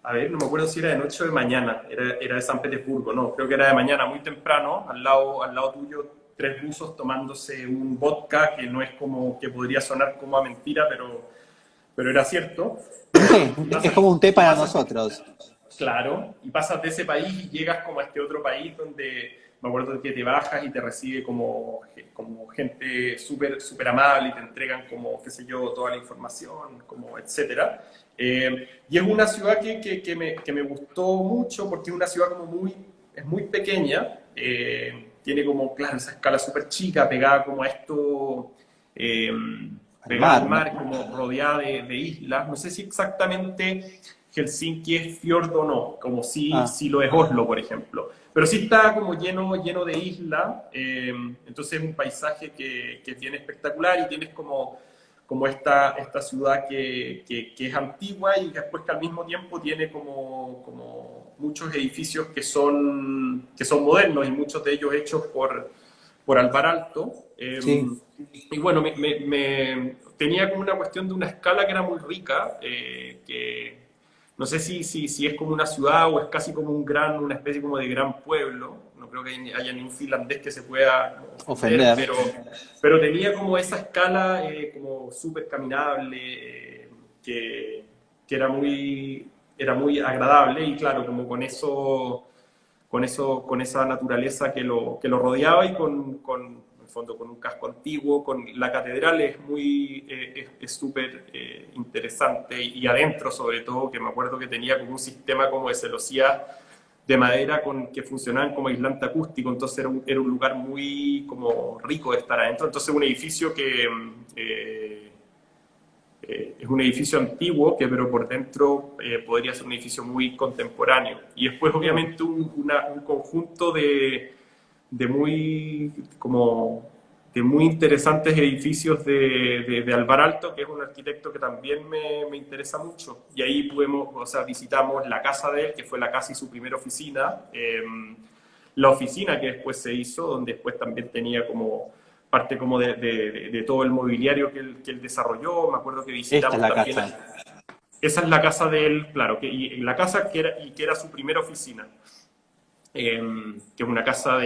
a ver, no me acuerdo si era de noche o de mañana, era de San Petersburgo, no, creo que era de mañana, muy temprano, al lado tuyo, tres rusos tomándose un vodka que no es como, que podría sonar como a mentira, pero era cierto. Y Es pasas, como un té y para pasas, nosotros. claro, y pasas de ese país y llegas como a este otro país donde me acuerdo que te bajas y te recibe como gente súper súper amable y te entregan como, qué sé yo, toda la información, como etcétera. Y es una ciudad que me gustó mucho porque es una ciudad como es muy pequeña, tiene como, claro, esa escala súper chica, pegada como a esto, eh, Al pegada al mar, ¿no? mar, como rodeada de islas. No sé si exactamente Helsinki es fiordo o no, como Ah, si lo es Oslo, por ejemplo. Pero sí está como lleno de isla, entonces es un paisaje que es bien espectacular y tienes como esta ciudad que es antigua y después que al mismo tiempo tiene como muchos edificios que son modernos y muchos de ellos hechos por Alvar Aalto. sí. Y bueno, tenía como una cuestión de una escala que era muy rica, que no sé si es como una ciudad o es casi como una especie como de gran pueblo. No creo que haya ningún finlandés que se pueda como ofender, Ofender. pero tenía como esa escala como súper caminable, que era muy agradable y claro, como con esa naturaleza que lo rodeaba y en el fondo, con un casco antiguo, con la catedral es súper interesante y adentro sobre todo, que me acuerdo que tenía como un sistema como de celosías de madera que funcionaban como aislante acústico, entonces era un lugar muy como rico de estar adentro, entonces un edificio es un edificio antiguo, pero por dentro podría ser un edificio muy contemporáneo. Y después, Oh, obviamente, un conjunto de muy, como, de muy interesantes edificios de Alvar Aalto, que es un arquitecto que también me interesa mucho. Y ahí visitamos la casa de él, que fue la casa y su primera oficina. La oficina que después se hizo, donde después también tenía como parte como de todo el mobiliario que él desarrolló. Me acuerdo que esta es visitamos la también. casa. Esa es la casa de él, claro, y la casa que era su primera oficina, que es una casa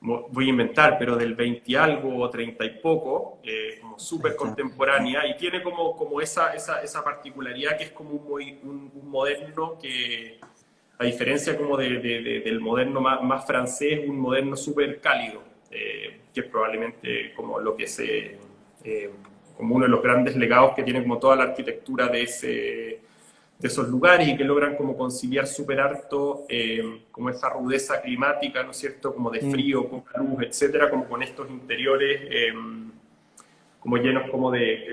voy a inventar, pero del 20 y algo o 30 y poco, como Ahí súper está. contemporánea, y tiene como esa particularidad que es como un moderno que a diferencia como del moderno más francés, un moderno súper cálido, que es probablemente como lo que como uno de los grandes legados que tiene como toda la arquitectura de esos lugares y que logran como conciliar súper harto como esa rudeza climática, ¿no es cierto? Como de Mm. frío, poca luz, etcétera, como con estos interiores como llenos como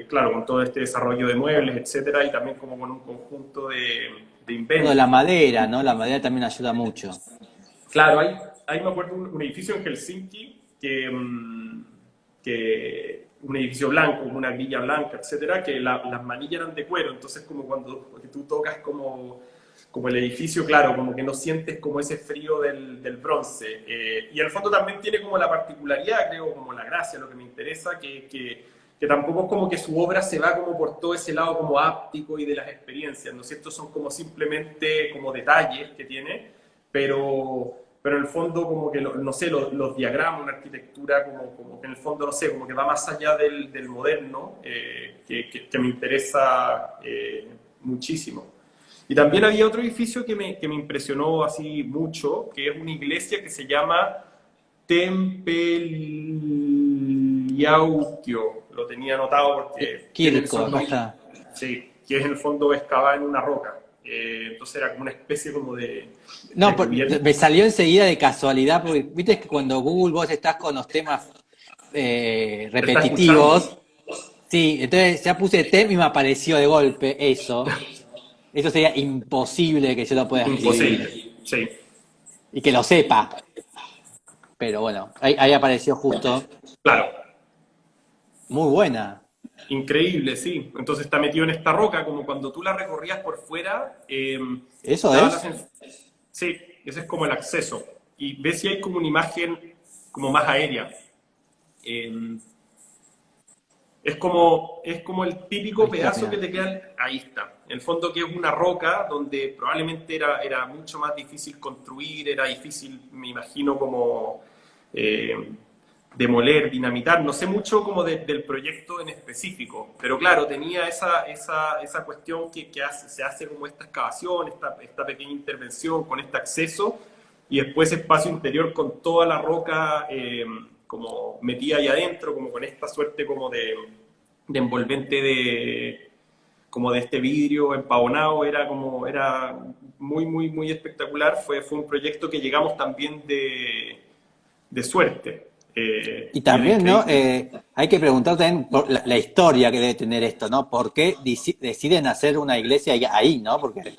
claro, con todo este desarrollo de muebles, etcétera, y también como con un conjunto de Bueno, la inventos. madera, ¿no? La madera también ayuda mucho. Claro, hay me acuerdo un edificio en Helsinki que un edificio blanco, con una grilla blanca, etcétera, que las manillas eran de cuero, entonces como cuando tú tocas como el edificio, claro, como que no sientes como ese frío del bronce. Y en el fondo también tiene como la particularidad, creo, como la gracia, lo que me interesa, que tampoco es como que su obra se va como por todo ese lado como áptico y de las experiencias, ¿no es cierto? Son como simplemente como detalles que tiene, pero en el fondo como que, no sé, los diagramas, una arquitectura como que en el fondo, no sé, como que va más allá del moderno, que me interesa muchísimo. Y también había otro edificio que me impresionó así mucho, que es una iglesia que se llama Tempeliaukio. Lo tenía anotado porque tienen Kirko, esos acá nombres. está. Sí, que es en el fondo excavada en una roca. Entonces era como una especie como de No, cubierta. me salió enseguida de casualidad, porque viste que cuando Google vos estás con los temas Te está escuchando. repetitivos, sí, entonces ya puse TEM y me apareció de golpe eso. Eso sería imposible que yo lo pueda escribir Imposible. Sí, y que lo sepa. Pero bueno, ahí apareció justo. claro. Muy buena. Increíble, sí. Entonces está metido en esta roca, como cuando tú la recorrías por fuera, ¿Eso daba la es? sensación. Sí, ese es como el acceso. Y ves si hay como una imagen como más aérea. Eh, es como el típico Ahí está, pedazo que mira. te queda. Ahí está. En el fondo que es una roca donde probablemente era mucho más difícil construir, era difícil, me imagino, como eh, demoler, dinamitar. No sé mucho como del proyecto en específico, pero claro, tenía esa cuestión se hace como esta excavación, esta pequeña intervención con este acceso y después espacio interior con toda la roca como metida ahí adentro, como con esta suerte como de envolvente como de este vidrio empavonado, era muy, muy, muy espectacular. Fue un proyecto que llegamos también de suerte. Y Y era también, ¿no? increíble. Hay que preguntar también por la historia que debe tener esto, ¿no? ¿Por qué deciden hacer una iglesia ahí, ¿no? Porque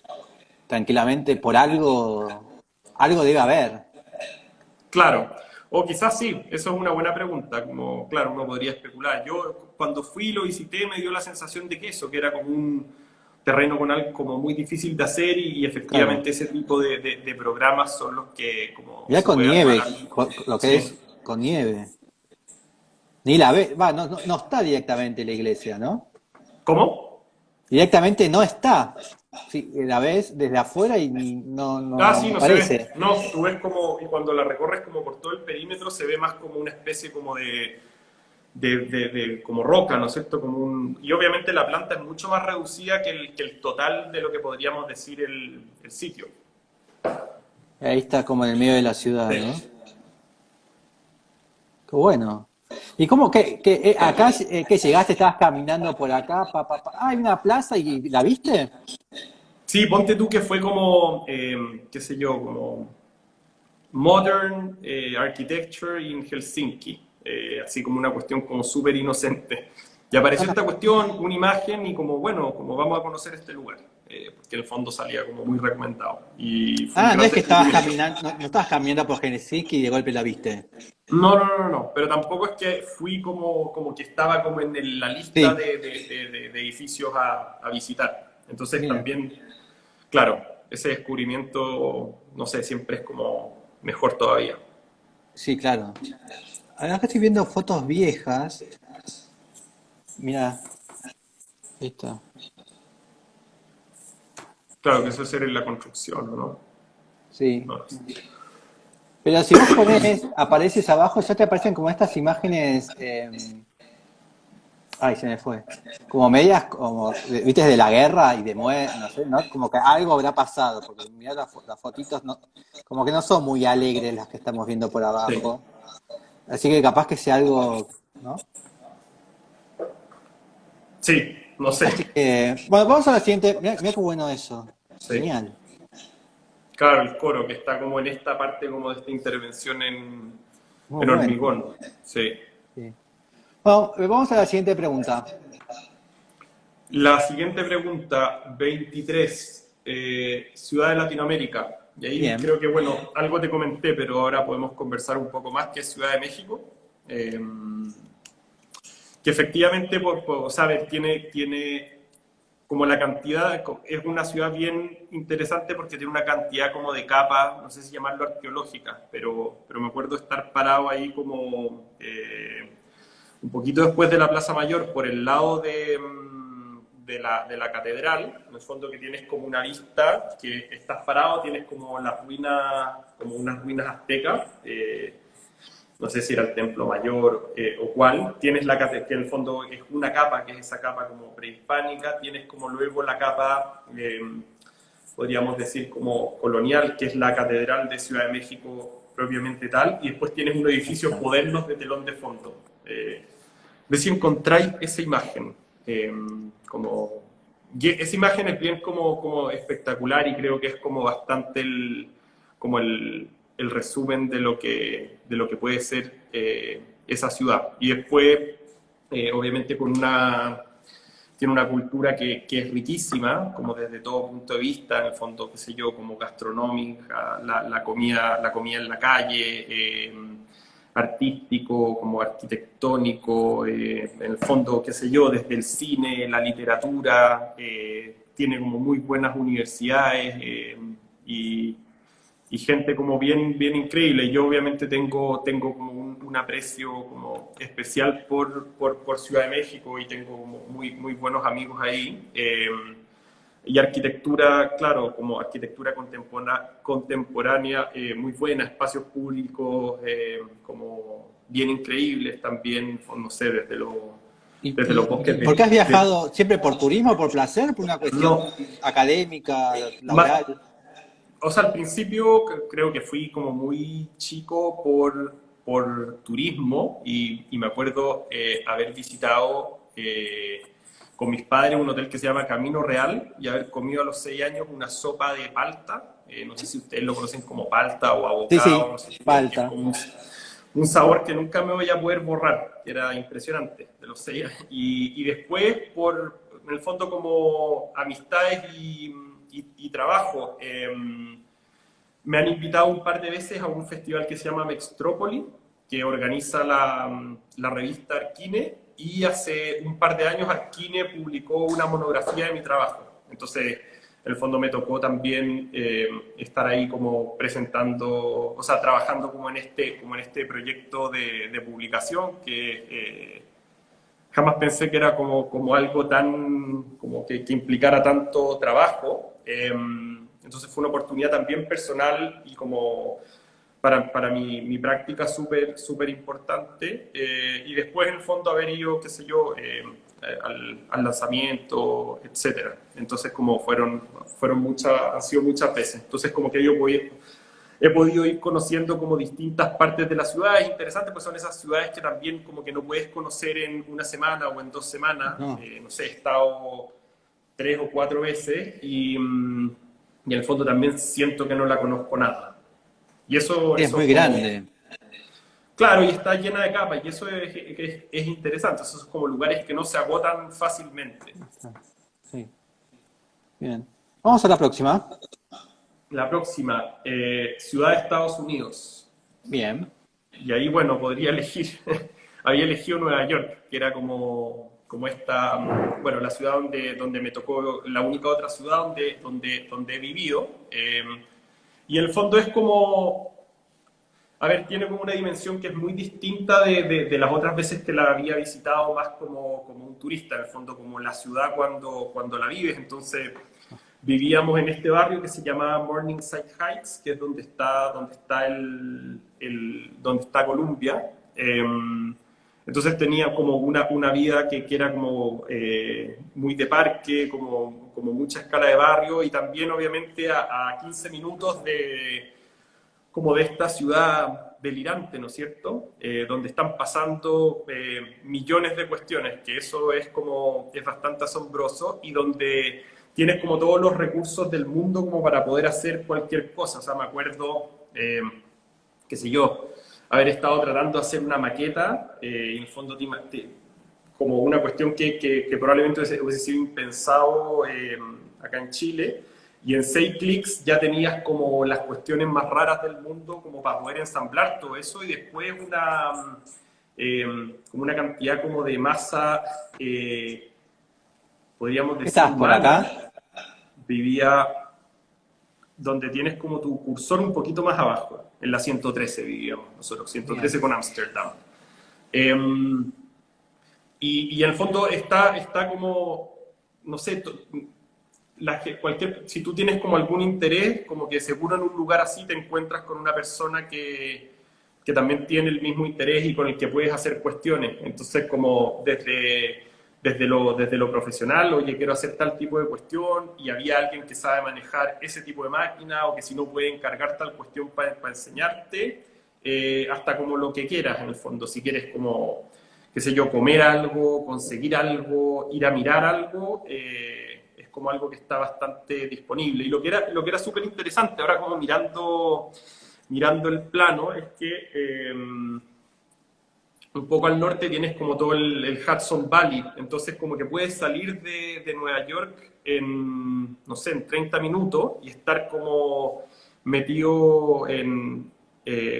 tranquilamente por algo debe haber. Claro, o quizás sí, eso es una buena pregunta, como claro, uno podría especular. Yo cuando fui y lo visité me dio la sensación de que eso, que era como un terreno con algo como muy difícil de hacer y Claro. efectivamente ese tipo de programas son los que como Mirá se con puede armar nieve, ahí. lo que Sí. es con nieve. Ni la ve, va, no está directamente la iglesia, ¿no? ¿Cómo? Directamente no está. Sí, la ves desde afuera y Ah, no sí, no se ve. aparece. No, tú ves como, y cuando la recorres como por todo el perímetro se ve más como una especie como como roca, ¿no es cierto? Y obviamente la planta es mucho más reducida que el total de lo que podríamos decir el sitio. Ahí está como en el medio de la ciudad, Sí. ¿no? Qué bueno. ¿Y cómo que acá que llegaste, estabas caminando por acá, ah, hay una plaza y la viste? Sí, ponte tú que fue como, qué sé yo, como Modern Architecture in Helsinki, así como una cuestión como súper inocente. Y apareció esta cuestión, una imagen y como, bueno, como vamos a conocer este lugar, porque en el fondo salía como muy recomendado. Y fue un Ah, no gran es que estabas descubrimiento. caminando, no estabas caminando por Helsinki y de golpe la viste. No, no, no, no, no, pero tampoco es que fui como que estaba como en la lista Sí, de edificios a visitar. Entonces mira. también, claro, ese descubrimiento, no sé, siempre es como mejor todavía. Sí, claro. Acá estoy viendo fotos viejas. Mira, esta. Claro que eso es hacer en la construcción, ¿no? Sí. No. Pero si vos pones, apareces abajo, ya te aparecen como estas imágenes Ay, se me fue. Como medias, como, viste, de la guerra y de muerte, no sé, ¿no? Como que algo habrá pasado, porque mirá las fotitos, no, como que no son muy alegres las que estamos viendo por Sí, abajo. Así que capaz que sea algo, ¿no? sí, no sé. Así que, bueno, vamos a la siguiente. Mirá, mirá qué bueno eso. Sí. Genial. Claro, el coro, que está como en esta parte como de esta intervención Muy en bueno. hormigón. Sí. Sí. Bueno, vamos a la siguiente pregunta. La siguiente pregunta, 23, ciudad de Latinoamérica. Y ahí Bien. creo que, bueno, algo te comenté, pero ahora podemos conversar un poco más, que es Ciudad de México. Que efectivamente, ¿sabes? Tiene como la cantidad, es una ciudad bien interesante porque tiene una cantidad como de capas, no sé si llamarlo arqueológicas, pero me acuerdo estar parado ahí como un poquito después de la Plaza Mayor, por el lado de la catedral, en el fondo que tienes como una vista, que estás parado, tienes como las ruinas, como unas ruinas aztecas, no sé si era el Templo Mayor o cuál, tienes la que en el fondo es una capa, que es esa capa como prehispánica, tienes como luego la capa, podríamos decir como colonial, que es la Catedral de Ciudad de México propiamente tal, y después tienes unos edificios Está. modernos de telón de fondo. Ve si encontráis esa imagen, como... Esa imagen es bien como espectacular y creo que es como bastante como el resumen de lo que puede ser esa ciudad. Y después, obviamente, tiene una cultura que es riquísima, como desde todo punto de vista, en el fondo, qué sé yo, como gastronómica, la comida en la calle, artístico, como arquitectónico, en el fondo, qué sé yo, desde el cine, la literatura, tiene como muy buenas universidades y, y gente como bien increíble. Yo obviamente tengo como un aprecio como especial por Ciudad de México y tengo como muy buenos amigos ahí. Y arquitectura, claro, como arquitectura contemporánea muy buena, espacios públicos como bien increíbles también, no sé, desde los bosques ¿Por qué has de viajado siempre por turismo, por placer, por una cuestión no, académica, más, laboral? o sea, al principio creo que fui como muy chico por turismo y me acuerdo haber visitado con mis padres un hotel que se llama Camino Real y haber comido a los 6 años una sopa de palta. No sé si ustedes lo conocen como palta o Sí, abocado, sí, no sé qué, que es falta. como un sabor que nunca me voy a poder borrar, que era impresionante de los 6 años. Y después, en el fondo, como amistades y trabajo. Me han invitado un par de veces a un festival que se llama Mextrópoli, que organiza la revista Arquine, y hace un par de años Arquine publicó una monografía de mi trabajo. Entonces, en el fondo me tocó también estar ahí como presentando, o sea, trabajando como en este proyecto de publicación que jamás pensé que era como algo tan, como que implicara tanto trabajo. Entonces fue una oportunidad también personal y como para mi práctica súper importante. Y después, en el fondo, haber ido, qué sé yo, al lanzamiento, etcétera. Entonces, como fueron muchas, han sido muchas veces. Entonces, como que yo he podido ir conociendo como distintas partes de la ciudad. Es interesante, pues son esas ciudades que también como que no puedes conocer en una semana o en 2 semanas. No, No sé, he estado 3 o 4 veces y en el fondo también siento que no la conozco nada. Y sí, es eso muy es como, grande. claro, y está llena de capas y eso es interesante. Esos son como lugares que no se agotan fácilmente. Sí, bien. Vamos a la próxima. La próxima, Ciudad de Estados Unidos. Bien. Y ahí, bueno, podría elegir, había elegido Nueva York, que era como esta, bueno, la ciudad donde me tocó, la única otra ciudad donde he vivido. Y en el fondo es como, a ver, tiene como una dimensión que es muy distinta de las otras veces que la había visitado más como un turista, en el fondo como la ciudad cuando la vives. Entonces, vivíamos en este barrio que se llamaba Morningside Heights, que es donde está Columbia. Entonces tenía como una vida que era como muy de parque, como mucha escala de barrio y también obviamente a 15 minutos como de esta ciudad delirante, ¿no es cierto? Donde están pasando millones de cuestiones, que eso es bastante asombroso y donde tienes como todos los recursos del mundo como para poder hacer cualquier cosa. O sea, me acuerdo, qué sé yo, haber estado tratando de hacer una maqueta, y en el fondo como una cuestión que probablemente hubiese sido impensado acá en Chile, y en 6 clics ya tenías como las cuestiones más raras del mundo como para poder ensamblar todo eso, y después como una cantidad como de masa, podríamos decir, ¿Estás por humana, acá? vivía donde tienes como tu cursor un poquito más abajo, en la 113 vivíamos nosotros, 113 Bien. con Ámsterdam. Y en el fondo está como, no sé, si tú tienes como algún interés, como que seguro en un lugar así te encuentras con una persona que también tiene el mismo interés y con el que puedes hacer cuestiones. Entonces, como desde lo profesional, oye, quiero hacer tal tipo de cuestión, y había alguien que sabe manejar ese tipo de máquina, o que si no puede encargar tal cuestión para enseñarte, hasta como lo que quieras en el fondo. Si quieres como, qué sé yo, comer algo, conseguir algo, ir a mirar algo, es como algo que está bastante disponible. Y lo que era súper interesante, ahora como mirando el plano, es que un poco al norte tienes como todo el Hudson Valley, entonces como que puedes salir de Nueva York en, no sé, en 30 minutos y estar como metido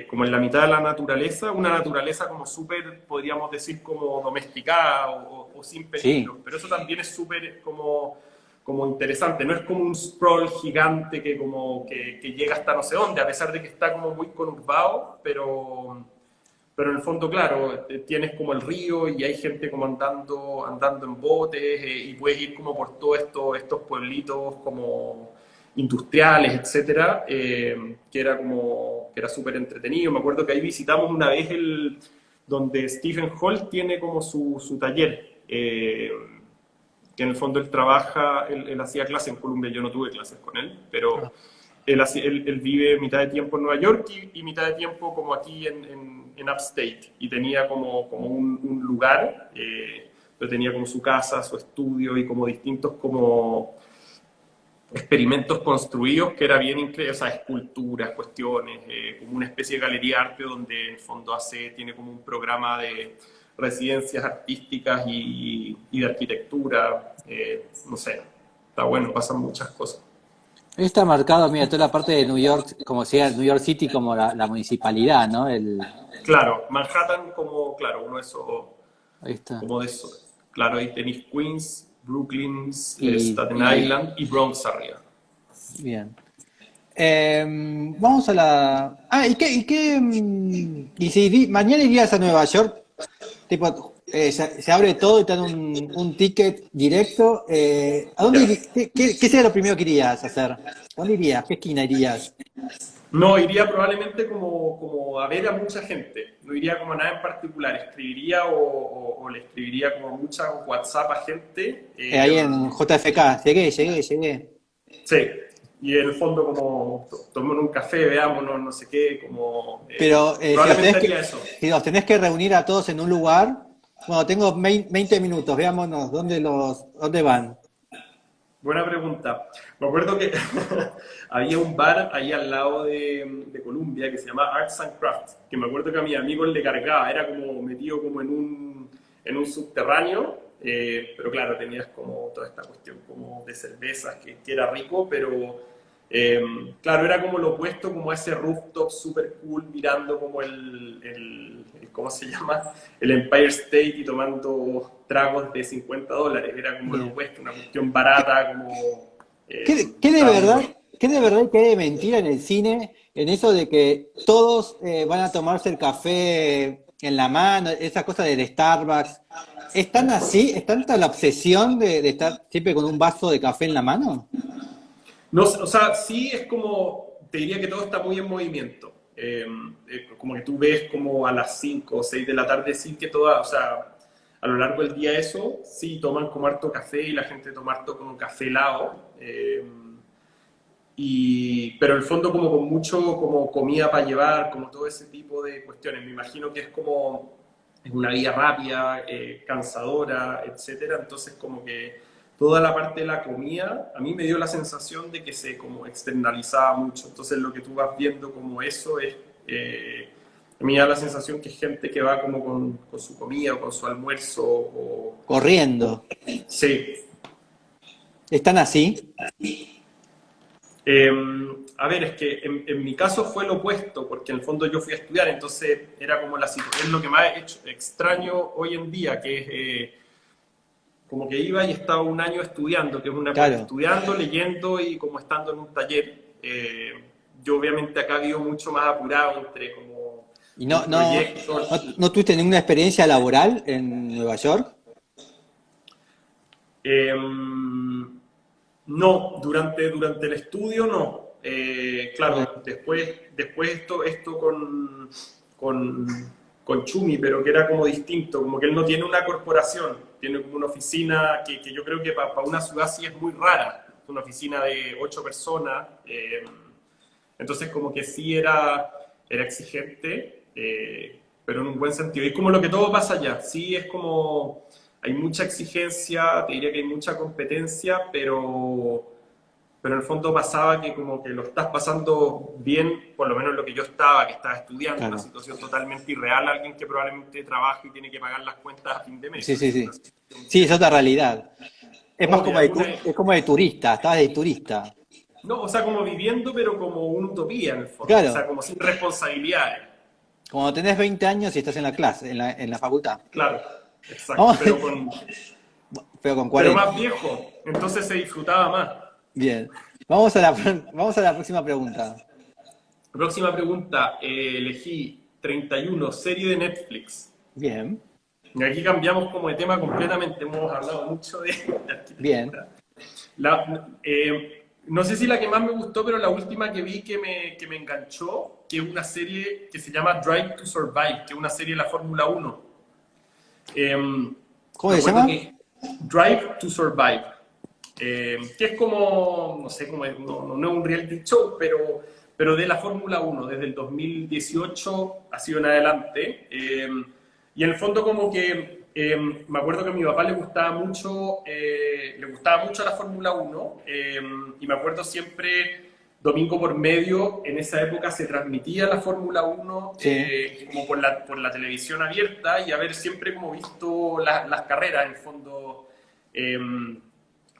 como en la mitad de la naturaleza, una naturaleza como súper, podríamos decir, como domesticada o sin Sí. peligro, pero eso también es súper como interesante, no es como un sprawl gigante que llega hasta no sé dónde, a pesar de que está como muy conurbado, pero en el fondo, claro, tienes como el río y hay gente como andando en botes, y puedes ir como por todos estos pueblitos como industriales, etcétera, que era súper entretenido. Me acuerdo que ahí visitamos una vez donde Stephen Hall tiene como su taller, que en el fondo él trabaja, él hacía clases en Colombia, yo no tuve clases con él, pero él vive mitad de tiempo en Nueva York y mitad de tiempo como aquí en Upstate, y tenía como un lugar, pero tenía como su casa, su estudio y como distintos como experimentos construidos, que era bien increíble, o sea, esculturas, cuestiones, como una especie de galería de arte donde en el fondo tiene como un programa de residencias artísticas y de arquitectura, no sé, está bueno, pasan muchas cosas. Está marcado, mira, toda la parte de New York, como sea New York City como la municipalidad, ¿no? Claro, Manhattan como, claro, uno de esos, Ahí está. como de esos. Claro, ahí tenéis Queens, Brooklyn, Y, Staten y Island y Bronx arriba. bien. Vamos a la. Ah, ¿y si mañana irías a Nueva York? Tipo, se abre todo y te dan un ticket directo. ¿A dónde Ya. qué sería lo primero que irías a hacer? ¿A dónde irías? ¿Qué esquina irías? No, iría probablemente como a ver a mucha gente. No iría como a nada en particular. Escribiría o le escribiría como mucha WhatsApp a gente. Ahí en JFK. Llegué. Sí, y en el fondo como tomemos un café, veámonos, no sé qué, como Pero probablemente haría eso. si los tenés que reunir a todos en un lugar, bueno, tengo 20 minutos, veámonos, ¿dónde van? Buena pregunta. Me acuerdo que había un bar ahí al lado de Columbia que se llama Arts and Crafts, que me acuerdo que a mis amigos le cargaba, era como metido como en un subterráneo, pero claro, tenías como toda esta cuestión como de cervezas, que era rico, pero claro, era como lo opuesto como a ese rooftop super cool mirando como ¿cómo se llama? El Empire State y tomando tragos de $50. Era como lo Bien. opuesto, una cuestión barata, como ¿Qué de estaba muy verdad, bueno. qué de verdad y qué de mentira en el cine, en eso de que todos van a tomarse el café en la mano, esa cosa del Starbucks? ¿Es tan así? ¿Es tanta la obsesión de estar siempre con un vaso de café en la mano? No, o sea, sí es como, te diría que todo está muy en movimiento. como que tú ves como a las 5 o 6 de la tarde, sí que toda, o sea, a lo largo del día eso, sí toman como harto café y la gente toma harto como café helado. Pero en el fondo como con mucho como comida para llevar, como todo ese tipo de cuestiones. Me imagino que es como es una vida rápida, cansadora, etcétera. Entonces como que toda la parte de la comida, a mí me dio la sensación de que se como externalizaba mucho. Entonces lo que tú vas viendo como eso es, a mí me da la sensación que es gente que va como con su comida o con su almuerzo Corriendo. sí. ¿Están así? Eh, a ver, es que en mi caso fue lo opuesto, porque en el fondo yo fui a estudiar, entonces era como la situación, es lo que más he hecho, extraño hoy en día, que es como que iba y estaba un año estudiando, que es una Claro. estudiando, leyendo y como estando en un taller. Yo obviamente acá vivo mucho más apurado entre como ¿Y un proyecto. no tuviste ninguna experiencia laboral en Nueva York? No, durante el estudio no. Claro, después esto con, con Chumi, pero que era como distinto, como que él no tiene una corporación, tiene como una oficina que yo creo que para una ciudad así es muy rara, una oficina de 8 personas, entonces como que sí era exigente, pero en un buen sentido. Y es como lo que todo pasa allá, sí es como hay mucha exigencia, te diría que hay mucha competencia, pero en el fondo pasaba que como que lo estás pasando bien, por lo menos lo que yo estaba, que estaba estudiando, una Claro. situación totalmente irreal, alguien que probablemente trabaja y tiene que pagar las cuentas a fin de mes. Sí, sí, Es una sí. situación Sí, es bien otra realidad. Es más como obvia, es como de turista, estabas de turista. no, o sea, como viviendo, pero como una utopía en el fondo, o sea, Claro, como sin responsabilidades. cuando tenés 20 años y estás en la clase, en la facultad. Claro, exacto, Vamos, pero con pero 40. más viejo, entonces se disfrutaba más. Bien. Vamos a la próxima pregunta. Próxima pregunta, elegí 31, serie de Netflix. Bien, Y aquí cambiamos como de tema completamente, hemos hablado mucho de bien. arquitectura. No sé si la que más me gustó, pero la última que vi que me enganchó, que es una serie que se llama Drive to Survive, que es una serie de la Fórmula 1. ¿Cómo Me se acuerdo llama? que Drive to Survive, que es como, no sé, como no es un reality show, pero de la Fórmula 1, desde el 2018 ha sido en adelante. Y en el fondo como que me acuerdo que a mi papá le gustaba mucho la Fórmula 1 y me acuerdo siempre domingo por medio, en esa época se transmitía la Fórmula 1 Sí, como por la televisión abierta y haber siempre como visto las carreras, en el fondo, eh,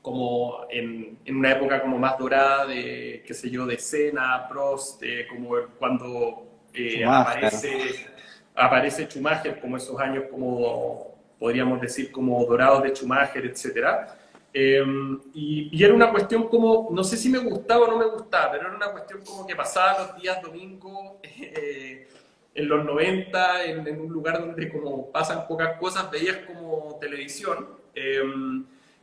como en una época como más dorada de, qué sé yo, de Senna, Prost, como cuando Schumacher. aparece Schumacher, como esos años como, podríamos decir, como dorados de Schumacher, etcétera. Y era una cuestión como, no sé si me gustaba o no me gustaba, pero era una cuestión como que pasaba los días domingo en los 90 en un lugar donde como pasan pocas cosas, veías como televisión.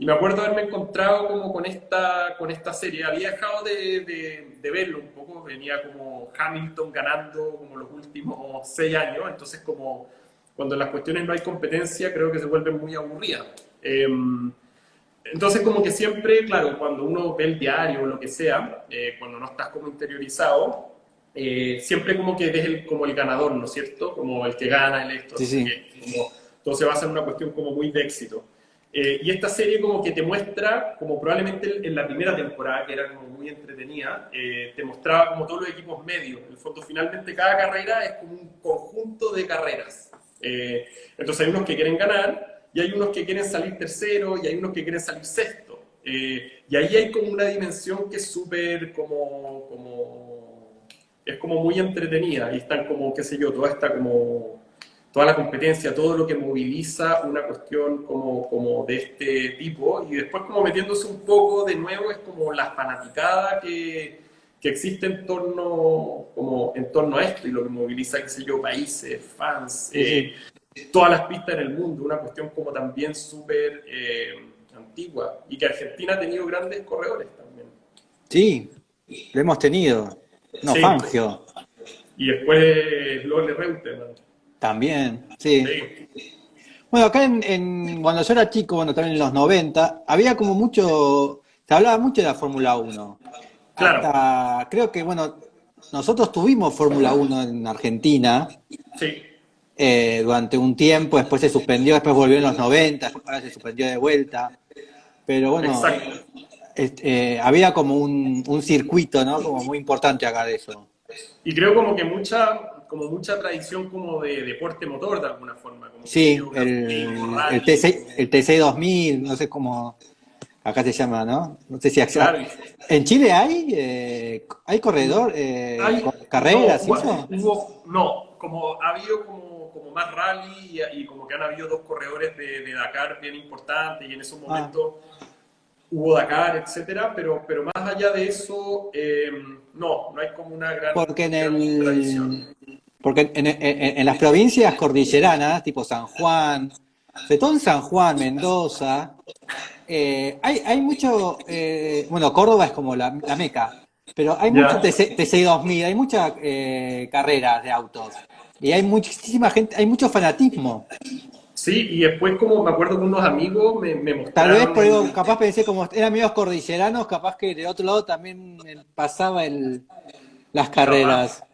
Y me acuerdo haberme encontrado como con esta serie. Había dejado de verlo un poco, venía como Hamilton ganando como los últimos 6 años, entonces como cuando en las cuestiones no hay competencia creo que se vuelven muy aburridas. Entonces, como que siempre, claro, cuando uno ve el diario o lo que sea, cuando no estás como interiorizado, siempre como que eres como el ganador, ¿no es cierto? Como el que gana el esto, no Sí, sé sí. qué. Como, todo se basa en una cuestión como muy de éxito. Y esta serie como que te muestra, como probablemente en la primera temporada, que era como muy entretenida, te mostraba como todos los equipos medios. En el fondo, finalmente cada carrera es como un conjunto de carreras. Entonces hay unos que quieren ganar y hay unos que quieren salir tercero y hay unos que quieren salir sexto. Y ahí hay como una dimensión que es súper es como muy entretenida y están como, qué sé yo, toda la competencia, todo lo que moviliza una cuestión como de este tipo y después como metiéndose un poco de nuevo es como la fanaticada que existe en torno a esto y lo que moviliza, qué sé yo, países, fans, Sí, sí. todas las pistas en el mundo, una cuestión como también súper antigua y que Argentina ha tenido grandes corredores también. Sí, lo hemos tenido. No, Sí, Fangio. Y después Lolle Reutemann. También, sí. Sí, Bueno, acá cuando yo era chico, bueno, también en los 90 había como mucho, se hablaba mucho de la Fórmula 1. claro, Hasta, creo que, bueno, nosotros tuvimos Fórmula 1 en Argentina sí, durante un tiempo, después se suspendió, después volvió en los 90, ahora se suspendió de vuelta. Pero bueno, exacto. había como un circuito, ¿no? Como muy importante acá de eso. Y creo como mucha tradición como de deporte motor de alguna forma, como que Sí, sido Gran Turismo, el rally, T6, el T6 2000, no sé cómo acá se llama, ¿no? No sé si claro. en Chile hay corredor, No, carreras y eso. no, como ha habido como más rally y como que han habido dos corredores de Dakar bien importantes y en esos Ah, momentos hubo Dakar, etcétera, pero más allá de eso, no hay como una porque en gran tradición. el, porque en las provincias cordilleranas, tipo San Juan, sobre todo en San Juan, Mendoza, hay mucho, bueno, Córdoba es como la meca, pero hay mucho Ya. TC 2000, hay muchas carreras de autos y hay muchísima gente, hay mucho fanatismo. Sí, y después como me acuerdo que unos amigos me Tal vez mostraron por eso, capaz pensé como eran amigos cordilleranos, capaz que de otro lado también pasaba las capaz, carreras.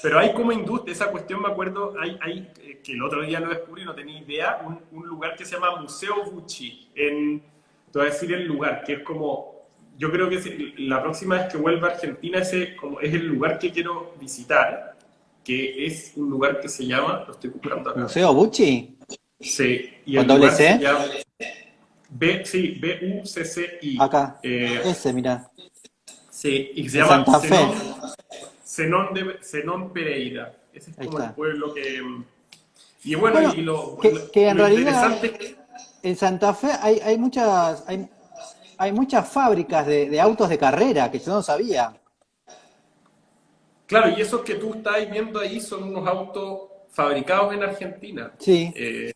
pero hay como industria, esa cuestión me acuerdo, que el otro día lo descubrí, no tenía idea, un lugar que se llama Museo Bucci, te voy a decir el lugar, que es como, yo creo que la próxima vez que vuelva a Argentina como es el lugar que quiero visitar, que es un lugar que se llama, lo estoy buscando acá, Museo Bucci, sí, y con el doble lugar se C, llama, sí, Bucci, acá, ese, mira, sí, y se en llama Santa Fe, Zenón Pereira. Ese es ahí como el está. pueblo que... Y bueno, Bueno, y lo, que en lo realidad interesante es que, en Santa Fe hay muchas fábricas de autos de carrera que yo no sabía. claro, y esos que tú estás viendo ahí son unos autos fabricados en Argentina. Sí, Eh,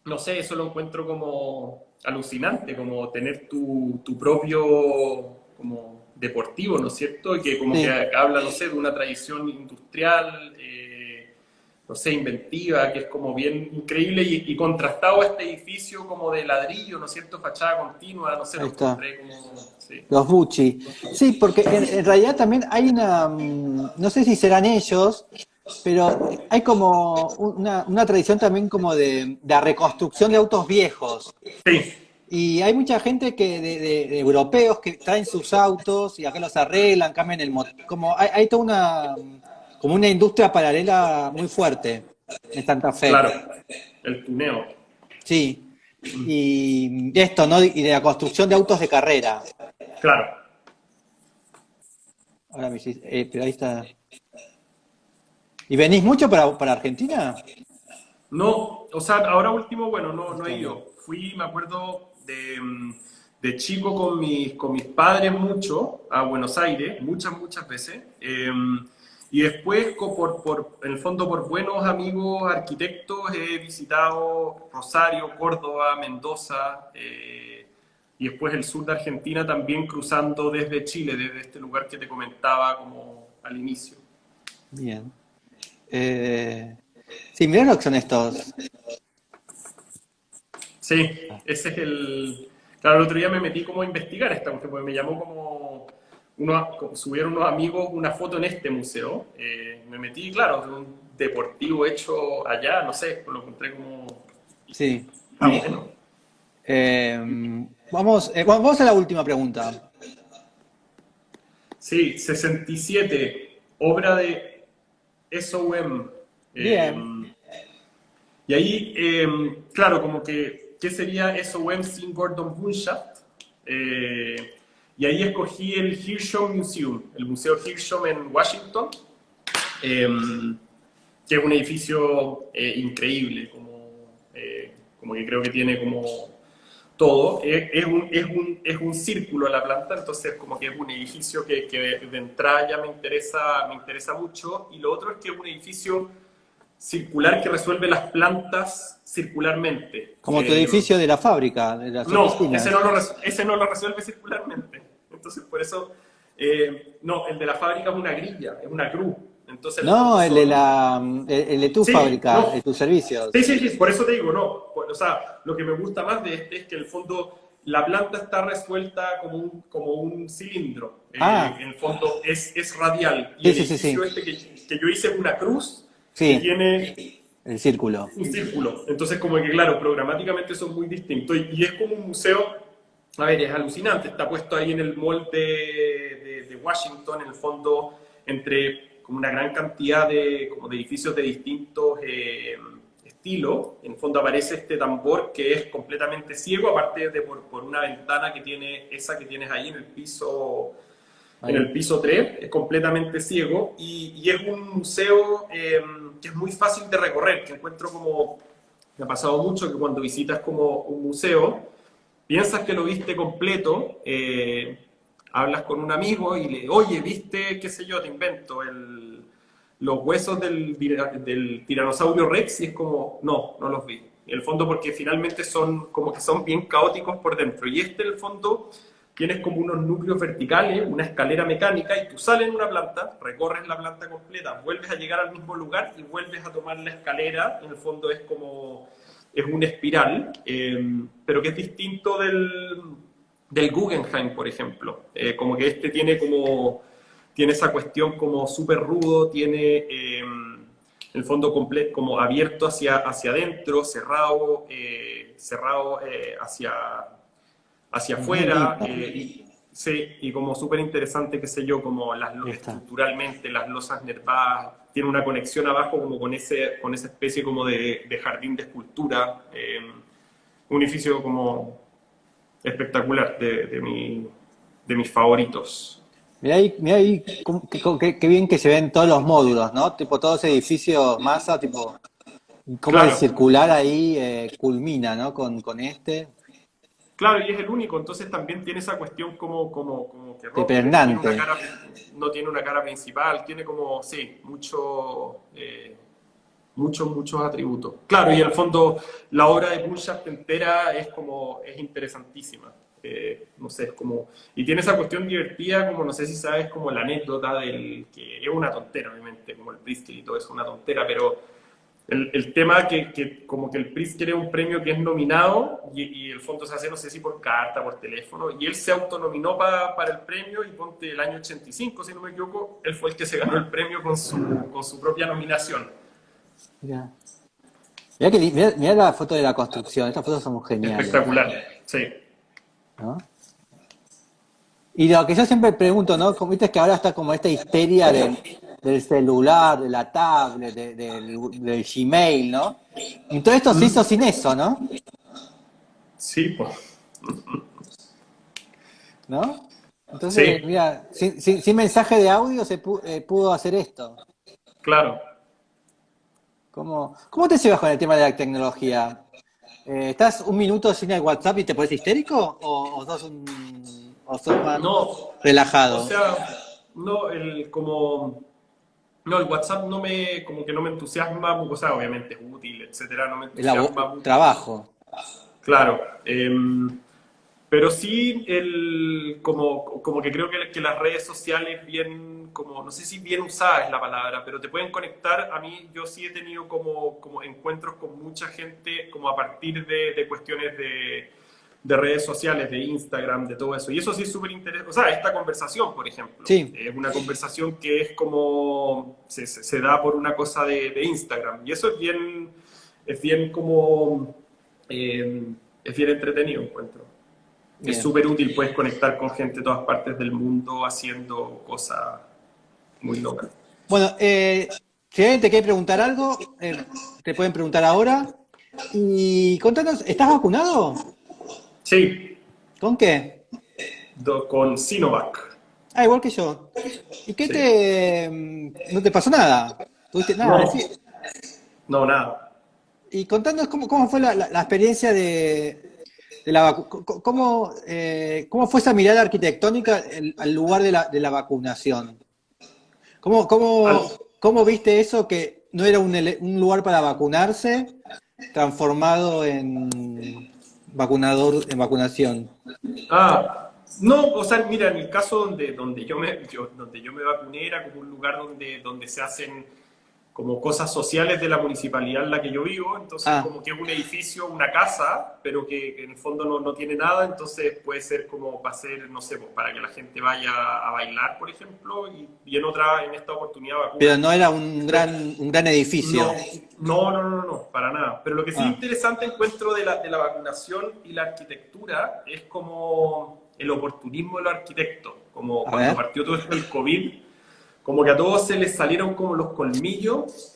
no sé, eso lo encuentro como alucinante, como tener tu propio como deportivo, ¿no es cierto? Y que como que sí. habla, no sé, de una tradición industrial, no sé, inventiva, que es como bien increíble y contrastado a este edificio como de ladrillo, ¿no es cierto? Fachada continua, no sé, Ahí lo está. encontré como... Sí. Los Bucci. Sí, porque en realidad también hay no sé si serán ellos, pero hay como una tradición también como de la reconstrucción de autos viejos. Sí, Y hay mucha gente de europeos que traen sus autos y acá los arreglan, cambian el motor. Como hay toda como una industria paralela muy fuerte en Santa Fe. claro, el tuneo. Sí. Y esto, ¿no? Y de la construcción de autos de carrera. Claro. Ahora me hiciste- pero ahí está. ¿Y venís mucho para Argentina? No, o sea, ahora último, bueno, no Este he año. ido. Fui, me acuerdo, de chico con mis padres mucho a Buenos Aires, muchas veces. Y después, en el fondo, por buenos amigos arquitectos, he visitado Rosario, Córdoba, Mendoza, y después el sur de Argentina también cruzando desde Chile, desde este lugar que te comentaba como al inicio. Bien. Eh, sí, mirá lo que son estos. Sí, ese es el... Claro, el otro día me metí como a investigar esta cuestión, porque me llamó subieron unos amigos una foto en este museo. Me metí, claro, de un deportivo hecho allá, no sé, lo encontré como... Sí. Ah, bueno. Eh, vamos a la última pregunta. Sí, 67, obra de SOM. Bien. Y ahí, claro, como que, ¿qué sería SOM sin Gordon Bunshaft? Y ahí escogí el Hirshhorn Museum, el Museo Hirshhorn en Washington, eh, que es un edificio increíble, como que creo que tiene como todo. Es un círculo la planta, entonces como que es un edificio que de entrada ya me interesa mucho. Y lo otro es que es un edificio circular que resuelve las plantas circularmente. Como tu edificio de la fábrica, de las No, ese oficinas. no lo, ese no lo resuelve circularmente. Entonces, por eso No, el de la fábrica es una grilla, es una cruz. Entonces el fondo No, son... el de tu Sí, fábrica, de no. tus Sí, servicios. sí, sí, por eso te digo, no. O sea, lo que me gusta más de este es que en el fondo la planta está resuelta como un cilindro. Ah, En el fondo es radial. Y sí, el sí, sí, edificio sí. este que yo hice es una cruz que Sí, tiene el círculo. un círculo. Entonces, como que, claro, programáticamente son muy distintos. Y es como un museo, a ver, es alucinante. Está puesto ahí en el mall de Washington, en el fondo, entre como una gran cantidad como de edificios de distintos estilos. En el fondo aparece este tambor que es completamente ciego, aparte de por una ventana que tiene, esa que tienes ahí en Ahí. el piso 3 es completamente ciego y es un museo que es muy fácil de recorrer, que encuentro como, me ha pasado mucho que cuando visitas como un museo, piensas que lo viste completo, hablas con un amigo y le, oye, viste, qué sé yo, te invento, los huesos del tiranosaurio Rex y es como, no, no los vi. En el fondo porque finalmente son como que son bien caóticos por dentro. Y este en el fondo tienes como unos núcleos verticales, una escalera mecánica y tú sales en una planta, recorres la planta completa, vuelves a llegar al mismo lugar y vuelves a tomar la escalera. En el fondo es como, es una espiral, pero que es distinto del Guggenheim, por ejemplo. Como que este tiene esa cuestión como súper rudo, tiene el fondo completo como abierto hacia adentro, cerrado hacia Muy afuera, lindo. sí, y como súper interesante, qué sé yo, como Ahí está. estructuralmente las losas nervadas, tiene una conexión abajo como con esa especie como de jardín de escultura, un edificio como espectacular de mis favoritos. Mirá ahí qué bien que se ven todos los módulos, ¿no? Tipo, todos los edificios masa, tipo, cómo el Claro, circular ahí culmina, ¿no? Con este. claro, y es el único, entonces también tiene esa cuestión como que rompe, Dependente. no tiene una cara principal, tiene como, sí, muchos atributos. Claro, y en el fondo la obra de Bullshaft entera es interesantísima. No sé, es como, y tiene esa cuestión divertida, como no sé si sabes, como la anécdota que es una tontera, obviamente, como el Pritzker y todo eso es una tontera, pero el tema como que el Pritzker es un premio que es nominado y el fondo se hace, no sé si por carta, por teléfono, y él se autonominó para el premio y ponte el año 85, si no me equivoco, él fue el que se ganó el premio con su propia nominación. Mirá. Mirá la foto de la construcción, estas fotos son geniales, Espectacular, sí. ¿no? Y lo que yo siempre pregunto, ¿no? Como viste que ahora está como esta histeria del celular, de la tablet, del Gmail, ¿no? Y todo esto se hizo sin eso, ¿no? Sí, pues. ¿No? Entonces, Sí, mira, sin mensaje de audio pudo hacer esto. claro. ¿Cómo te llevas con el tema de la tecnología? ¿Estás un minuto sin el WhatsApp y te pones histérico? ¿O sos más No, o relajado? sea, no, no, el WhatsApp como que no me entusiasma, o sea, obviamente es útil, etcétera, no me entusiasma mucho. Trabajo. Claro, pero sí, como que creo que las redes sociales bien, como, no sé si bien usada es la palabra, pero te pueden conectar. A mí, yo sí he tenido como encuentros con mucha gente, como a partir de cuestiones de redes sociales, de Instagram, de todo eso. Y eso sí es súper interesante. O sea, esta conversación, por ejemplo, Sí, es una conversación que es como, se da por una cosa de Instagram. Y eso es bien como, eh, es bien entretenido, encuentro. Es bien. súper útil, puedes conectar con gente de todas partes del mundo haciendo cosas muy locas. Bueno, si alguien te quiere preguntar algo, te pueden preguntar ahora. Y contanos, ¿estás vacunado? Sí, ¿Con qué? con Sinovac. Ah, igual que yo. ¿Y qué Sí. no te pasó nada? ¿Tuviste nada? No, no, nada. Y contanos cómo fue la experiencia de la vacunación. ¿Cómo fue esa mirada arquitectónica al lugar de la vacunación? ¿Cómo, Al- cómo, cómo viste eso que no era un lugar para vacunarse, transformado en vacunación? ah, No, o sea, mira, en el caso donde yo me vacuné era como un lugar donde se hacen como cosas sociales de la municipalidad en la que yo vivo, entonces Ah, como que es un edificio, una casa, pero que en el fondo no tiene nada, entonces puede ser como para hacer, no sé, pues para que la gente vaya a bailar, por ejemplo, y en esta oportunidad pero vacunan. no era Pero un gran edificio. no, no, para nada. Pero lo que sí es Ah, interesante encuentro de la vacunación y la arquitectura es como el oportunismo de los arquitectos, como a cuando ver. partió todo esto del COVID, como que a todos se les salieron como los colmillos,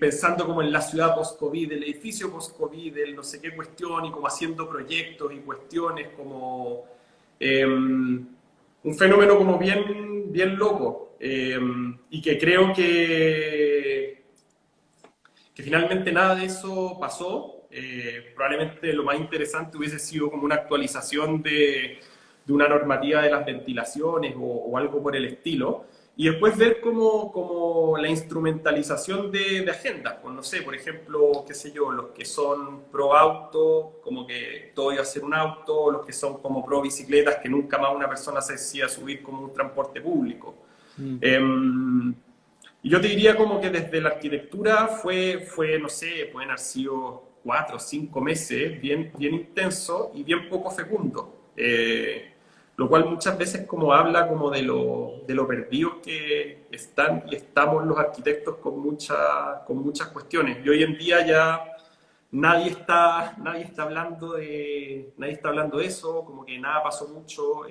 pensando como en la ciudad post-COVID, el edificio post-COVID, el no sé qué cuestión, y como haciendo proyectos y cuestiones como un fenómeno como bien loco, y que creo que finalmente nada de eso pasó. Probablemente lo más interesante hubiese sido como una actualización de una normativa de las ventilaciones o algo por el estilo. Y después ver como la instrumentalización de agendas. Pues no sé, por ejemplo, qué sé yo, los que son pro auto, como que todo iba a ser un auto, los que son como pro bicicletas, que nunca más una persona se decía subir como un transporte público. Mm. Y yo te diría como que desde la arquitectura fue no sé, pueden haber sido 4 o 5 meses bien intenso y bien poco fecundo. Lo cual muchas veces como habla como de lo perdidos que están y estamos los arquitectos con muchas cuestiones. Y hoy en día ya nadie está hablando de eso, como que nada pasó mucho.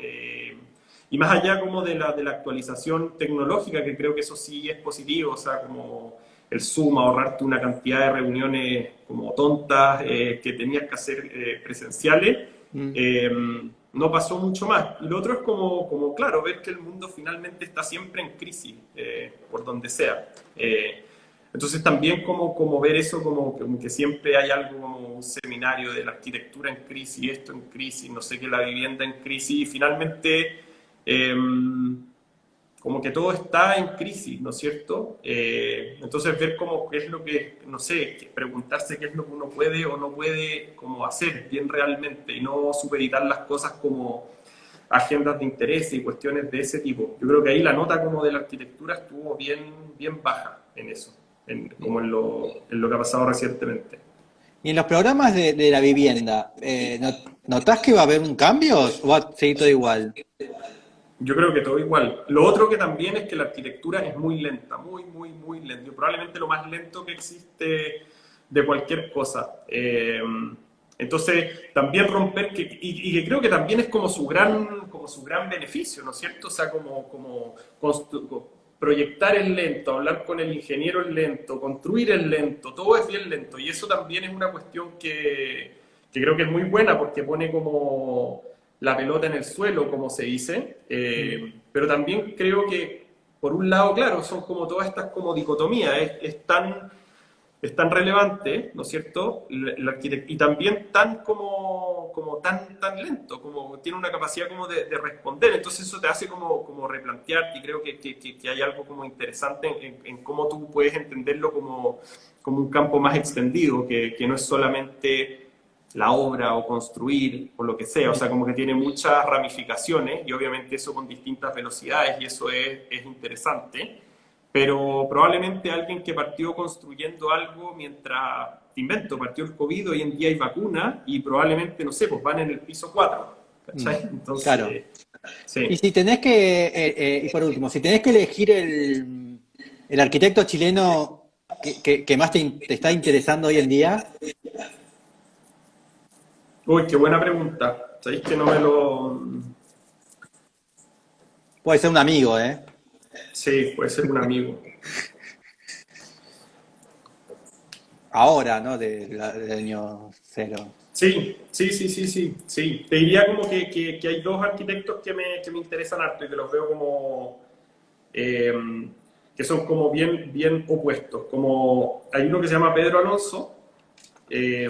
Y más allá como de la actualización tecnológica, que creo que eso sí es positivo, o sea, como el Zoom, ahorrarte una cantidad de reuniones como tontas que tenías que hacer presenciales, Mm. eh, no pasó mucho más. Y lo otro es como, claro, ver que el mundo finalmente está siempre en crisis, por donde sea. Entonces también como ver eso como que siempre hay algo como un seminario de la arquitectura en crisis, esto en crisis, no sé qué, la vivienda en crisis, y finalmente como que todo está en crisis, ¿no es cierto? Entonces ver como qué es lo que, no sé, preguntarse qué es lo que uno puede o no puede como hacer bien realmente y no supeditar las cosas como agendas de interés y cuestiones de ese tipo. Yo creo que ahí la nota como de la arquitectura estuvo bien baja en eso, como en lo que ha pasado recientemente. Y en los programas de la vivienda, ¿notás que va a haber un cambio o va a seguir todo igual? Yo creo que todo igual. Lo otro que también es que la arquitectura es muy lenta, muy lenta. Probablemente lo más lento que existe de cualquier cosa. Entonces, también romper, y que creo que también es como su gran beneficio, ¿no es cierto? O sea, como proyectar es lento, hablar con el ingeniero es lento, construir es lento, todo es bien lento. Y eso también es una cuestión que creo que es muy buena porque pone como la pelota en el suelo, como se dice, Mm. pero también creo que, por un lado, claro, son como todas estas como dicotomías, es tan relevante, ¿no es cierto? Y también como tan lento, como tiene una capacidad como de responder, entonces eso te hace como replantearte y creo que hay algo como interesante en cómo tú puedes entenderlo como un campo más extendido, que no es solamente la obra o construir o lo que sea, o sea, como que tiene muchas ramificaciones y obviamente eso con distintas velocidades y eso es interesante, pero probablemente alguien que partió construyendo algo mientras, te invento, partió el COVID, hoy en día hay vacuna y probablemente, no sé, pues van en el piso 4, Mm. ¿cachai? Claro. Entonces, Y sí. si tenés y por último, si tenés que elegir el arquitecto chileno que más te está interesando hoy en día, Uy, qué buena pregunta. ¿Sabéis que no me lo... puede ser un amigo, ¿eh? Sí, puede ser un amigo. Ahora, ¿no? Del año cero. Sí, sí. Te diría como que hay dos arquitectos que me interesan harto y que los veo como eh, que son como bien opuestos. Como hay uno que se llama Pedro Alonso, eh,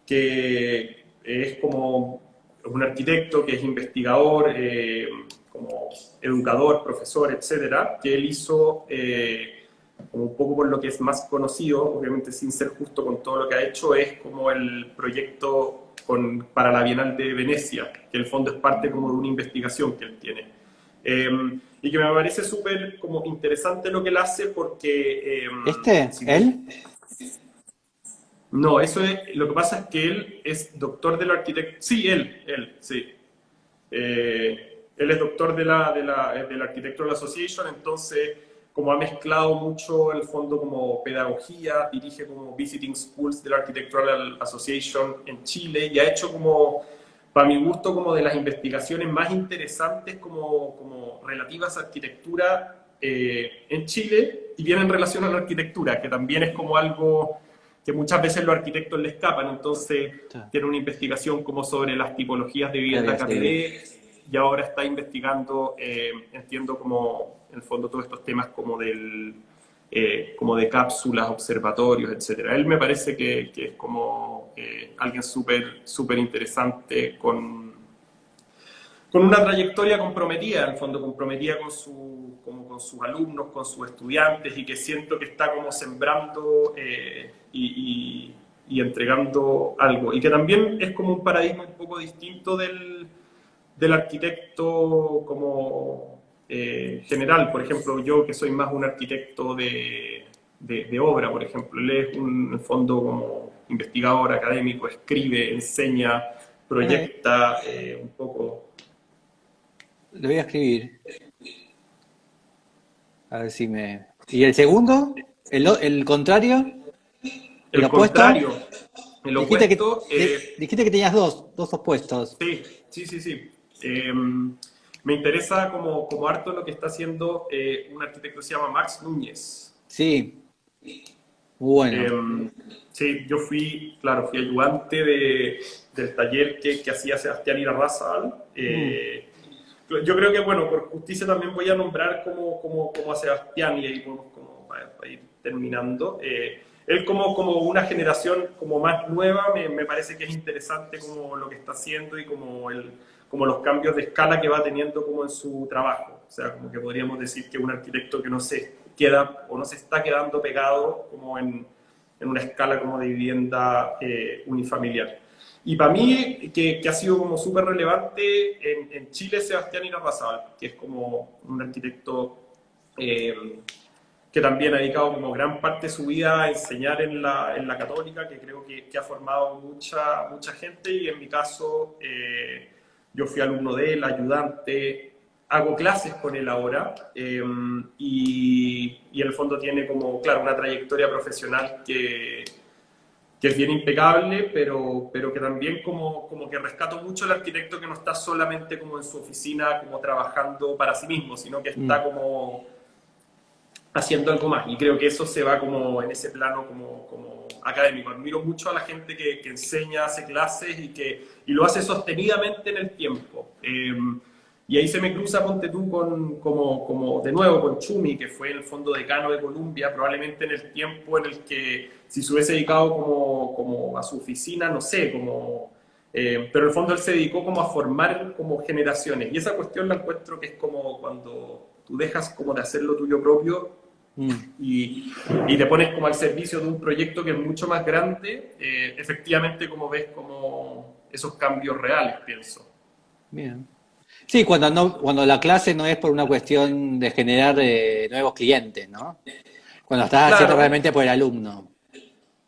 que es como un arquitecto, que es investigador, como educador, profesor, etcétera, que él hizo como un poco por lo que es más conocido, obviamente sin ser justo con todo lo que ha hecho, es como el proyecto para la Bienal de Venecia, que el fondo es parte como de una investigación que él tiene. Y que me parece súper como interesante lo que él hace porque... si ¿Él? no, eso es, lo que pasa es que él es doctor del arquitecto, sí, sí. Él es doctor del Architectural Association, entonces como ha mezclado mucho el fondo como pedagogía, dirige como Visiting Schools del Architectural Association en Chile y ha hecho como, para mi gusto, como de las investigaciones más interesantes como relativas a arquitectura en Chile y bien en relación a la arquitectura, que también es como algo que muchas veces los arquitectos le escapan, entonces tiene una investigación como sobre las tipologías de vivienda KPD y ahora está investigando, entiendo como en el fondo todos estos temas como como de cápsulas, observatorios, etcétera. Él me parece que es como alguien súper interesante con una trayectoria comprometida, en el fondo comprometida como con sus alumnos, con sus estudiantes, y que siento que está como sembrando y entregando algo. Y que también es como un paradigma un poco distinto del arquitecto como general. Por ejemplo, yo que soy más un arquitecto de obra, por ejemplo, él es en el fondo como investigador académico, escribe, enseña, proyecta un poco. Lo voy a escribir. A ver si me... ¿Y el segundo? ¿El contrario? ¿El El opuesto? contrario, el Dijiste que, opuesto, dijiste que tenías dos opuestos. sí. Me interesa como harto lo que está haciendo un arquitecto que se llama Max Núñez. Sí, bueno. Eh, sí, yo fui ayudante del taller que hacía Sebastián Irarrázaval. Mm, Yo creo que, bueno, por justicia también voy a nombrar como a Sebastián y ahí podemos como para ir terminando. Él como una generación como más nueva me parece que es interesante como lo que está haciendo y como los cambios de escala que va teniendo como en su trabajo. O sea, como que podríamos decir que un arquitecto que no se queda o no se está quedando pegado como en una escala como de vivienda unifamiliar. Y para mí, que ha sido como súper relevante en Chile, Sebastián Irarrázaval, que es como un arquitecto que también ha dedicado como gran parte de su vida a enseñar en la Católica, que creo que ha formado mucha gente, y en mi caso yo fui alumno de él, ayudante, hago clases con él ahora, y en el fondo tiene como, claro, una trayectoria profesional que es bien impecable, pero que también como que rescato mucho el arquitecto que no está solamente como en su oficina, como trabajando para sí mismo, sino que está mm. como haciendo algo más. Y creo que eso se va como en ese plano como académico. Admiro mucho a la gente que enseña, hace clases y lo hace sostenidamente en el tiempo. Y ahí se me cruza, ponte tú, como de nuevo con Chumi, que fue en el fondo decano de Columbia, probablemente en el tiempo en el que si se hubiese dedicado como a su oficina, no sé, pero en el fondo él se dedicó como a formar como generaciones. Y esa cuestión la encuentro que es como cuando tú dejas como de hacer lo tuyo propio Mm, y te pones como al servicio de un proyecto que es mucho más grande, efectivamente como ves como esos cambios reales, pienso. bien. Sí, cuando la clase no es por una cuestión de generar nuevos clientes, ¿no? Cuando estás haciendo Claro, realmente por el alumno.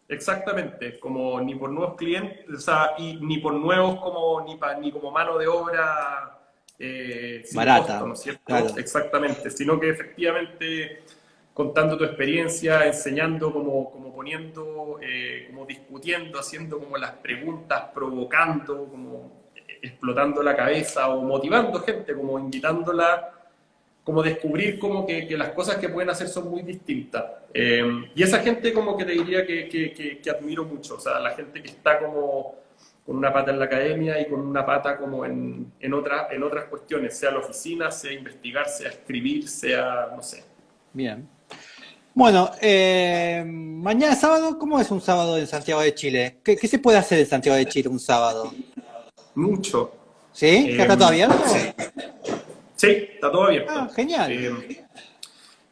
exactamente, como ni por nuevos clientes, o sea, y ni por nuevos ni como mano de obra sin costo, Barata, ¿no es cierto? claro. Exactamente, sino que efectivamente contando tu experiencia, enseñando, como poniendo, como discutiendo, haciendo como las preguntas, provocando, como explotando la cabeza o motivando gente, como invitándola, como descubrir como que las cosas que pueden hacer son muy distintas. Y esa gente como que te diría que admiro mucho, o sea, la gente que está como con una pata en la academia y con una pata como en otras cuestiones, sea la oficina, sea investigar, sea escribir, sea, no sé. Bien. Bueno, mañana sábado, ¿cómo es un sábado en Santiago de Chile? ¿Qué se puede hacer en Santiago de Chile un sábado? Mucho. ¿Sí? ¿Ya Eh, está todo abierto? sí, está todo Ah, abierto. genial.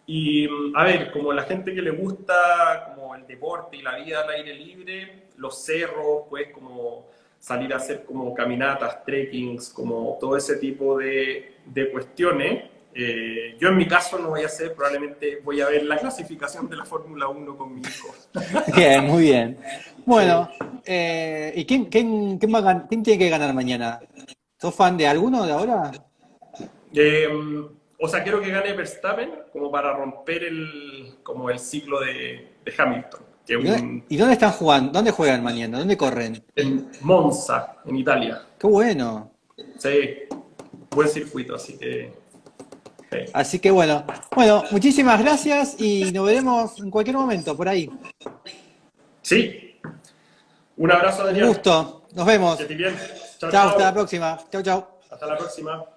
Y a ver, como la gente que le gusta como el deporte y la vida al aire libre, los cerros, pues como salir a hacer como caminatas, trekkings, como todo ese tipo de cuestiones. Yo en mi caso no voy a hacer, probablemente voy a ver la clasificación de la Fórmula 1 con mi hijo. Bien, muy bien. Bueno, ¿y quién tiene que ganar mañana? ¿Sos fan de alguno de ahora? Eh, o sea, quiero que gane Verstappen como para romper como el ciclo de Hamilton, que es ¿Y dónde están jugando? ¿Dónde juegan mañana? ¿Dónde corren? en Monza, en Italia. Qué bueno. Sí, buen circuito, así que... sí. Así que bueno, muchísimas gracias y nos veremos en cualquier momento por ahí. Sí, un abrazo, Un Adrián. gusto. Nos Que vemos. estés bien. Chao, Chao, hasta la chao. próxima. Chao, chao. Hasta la próxima.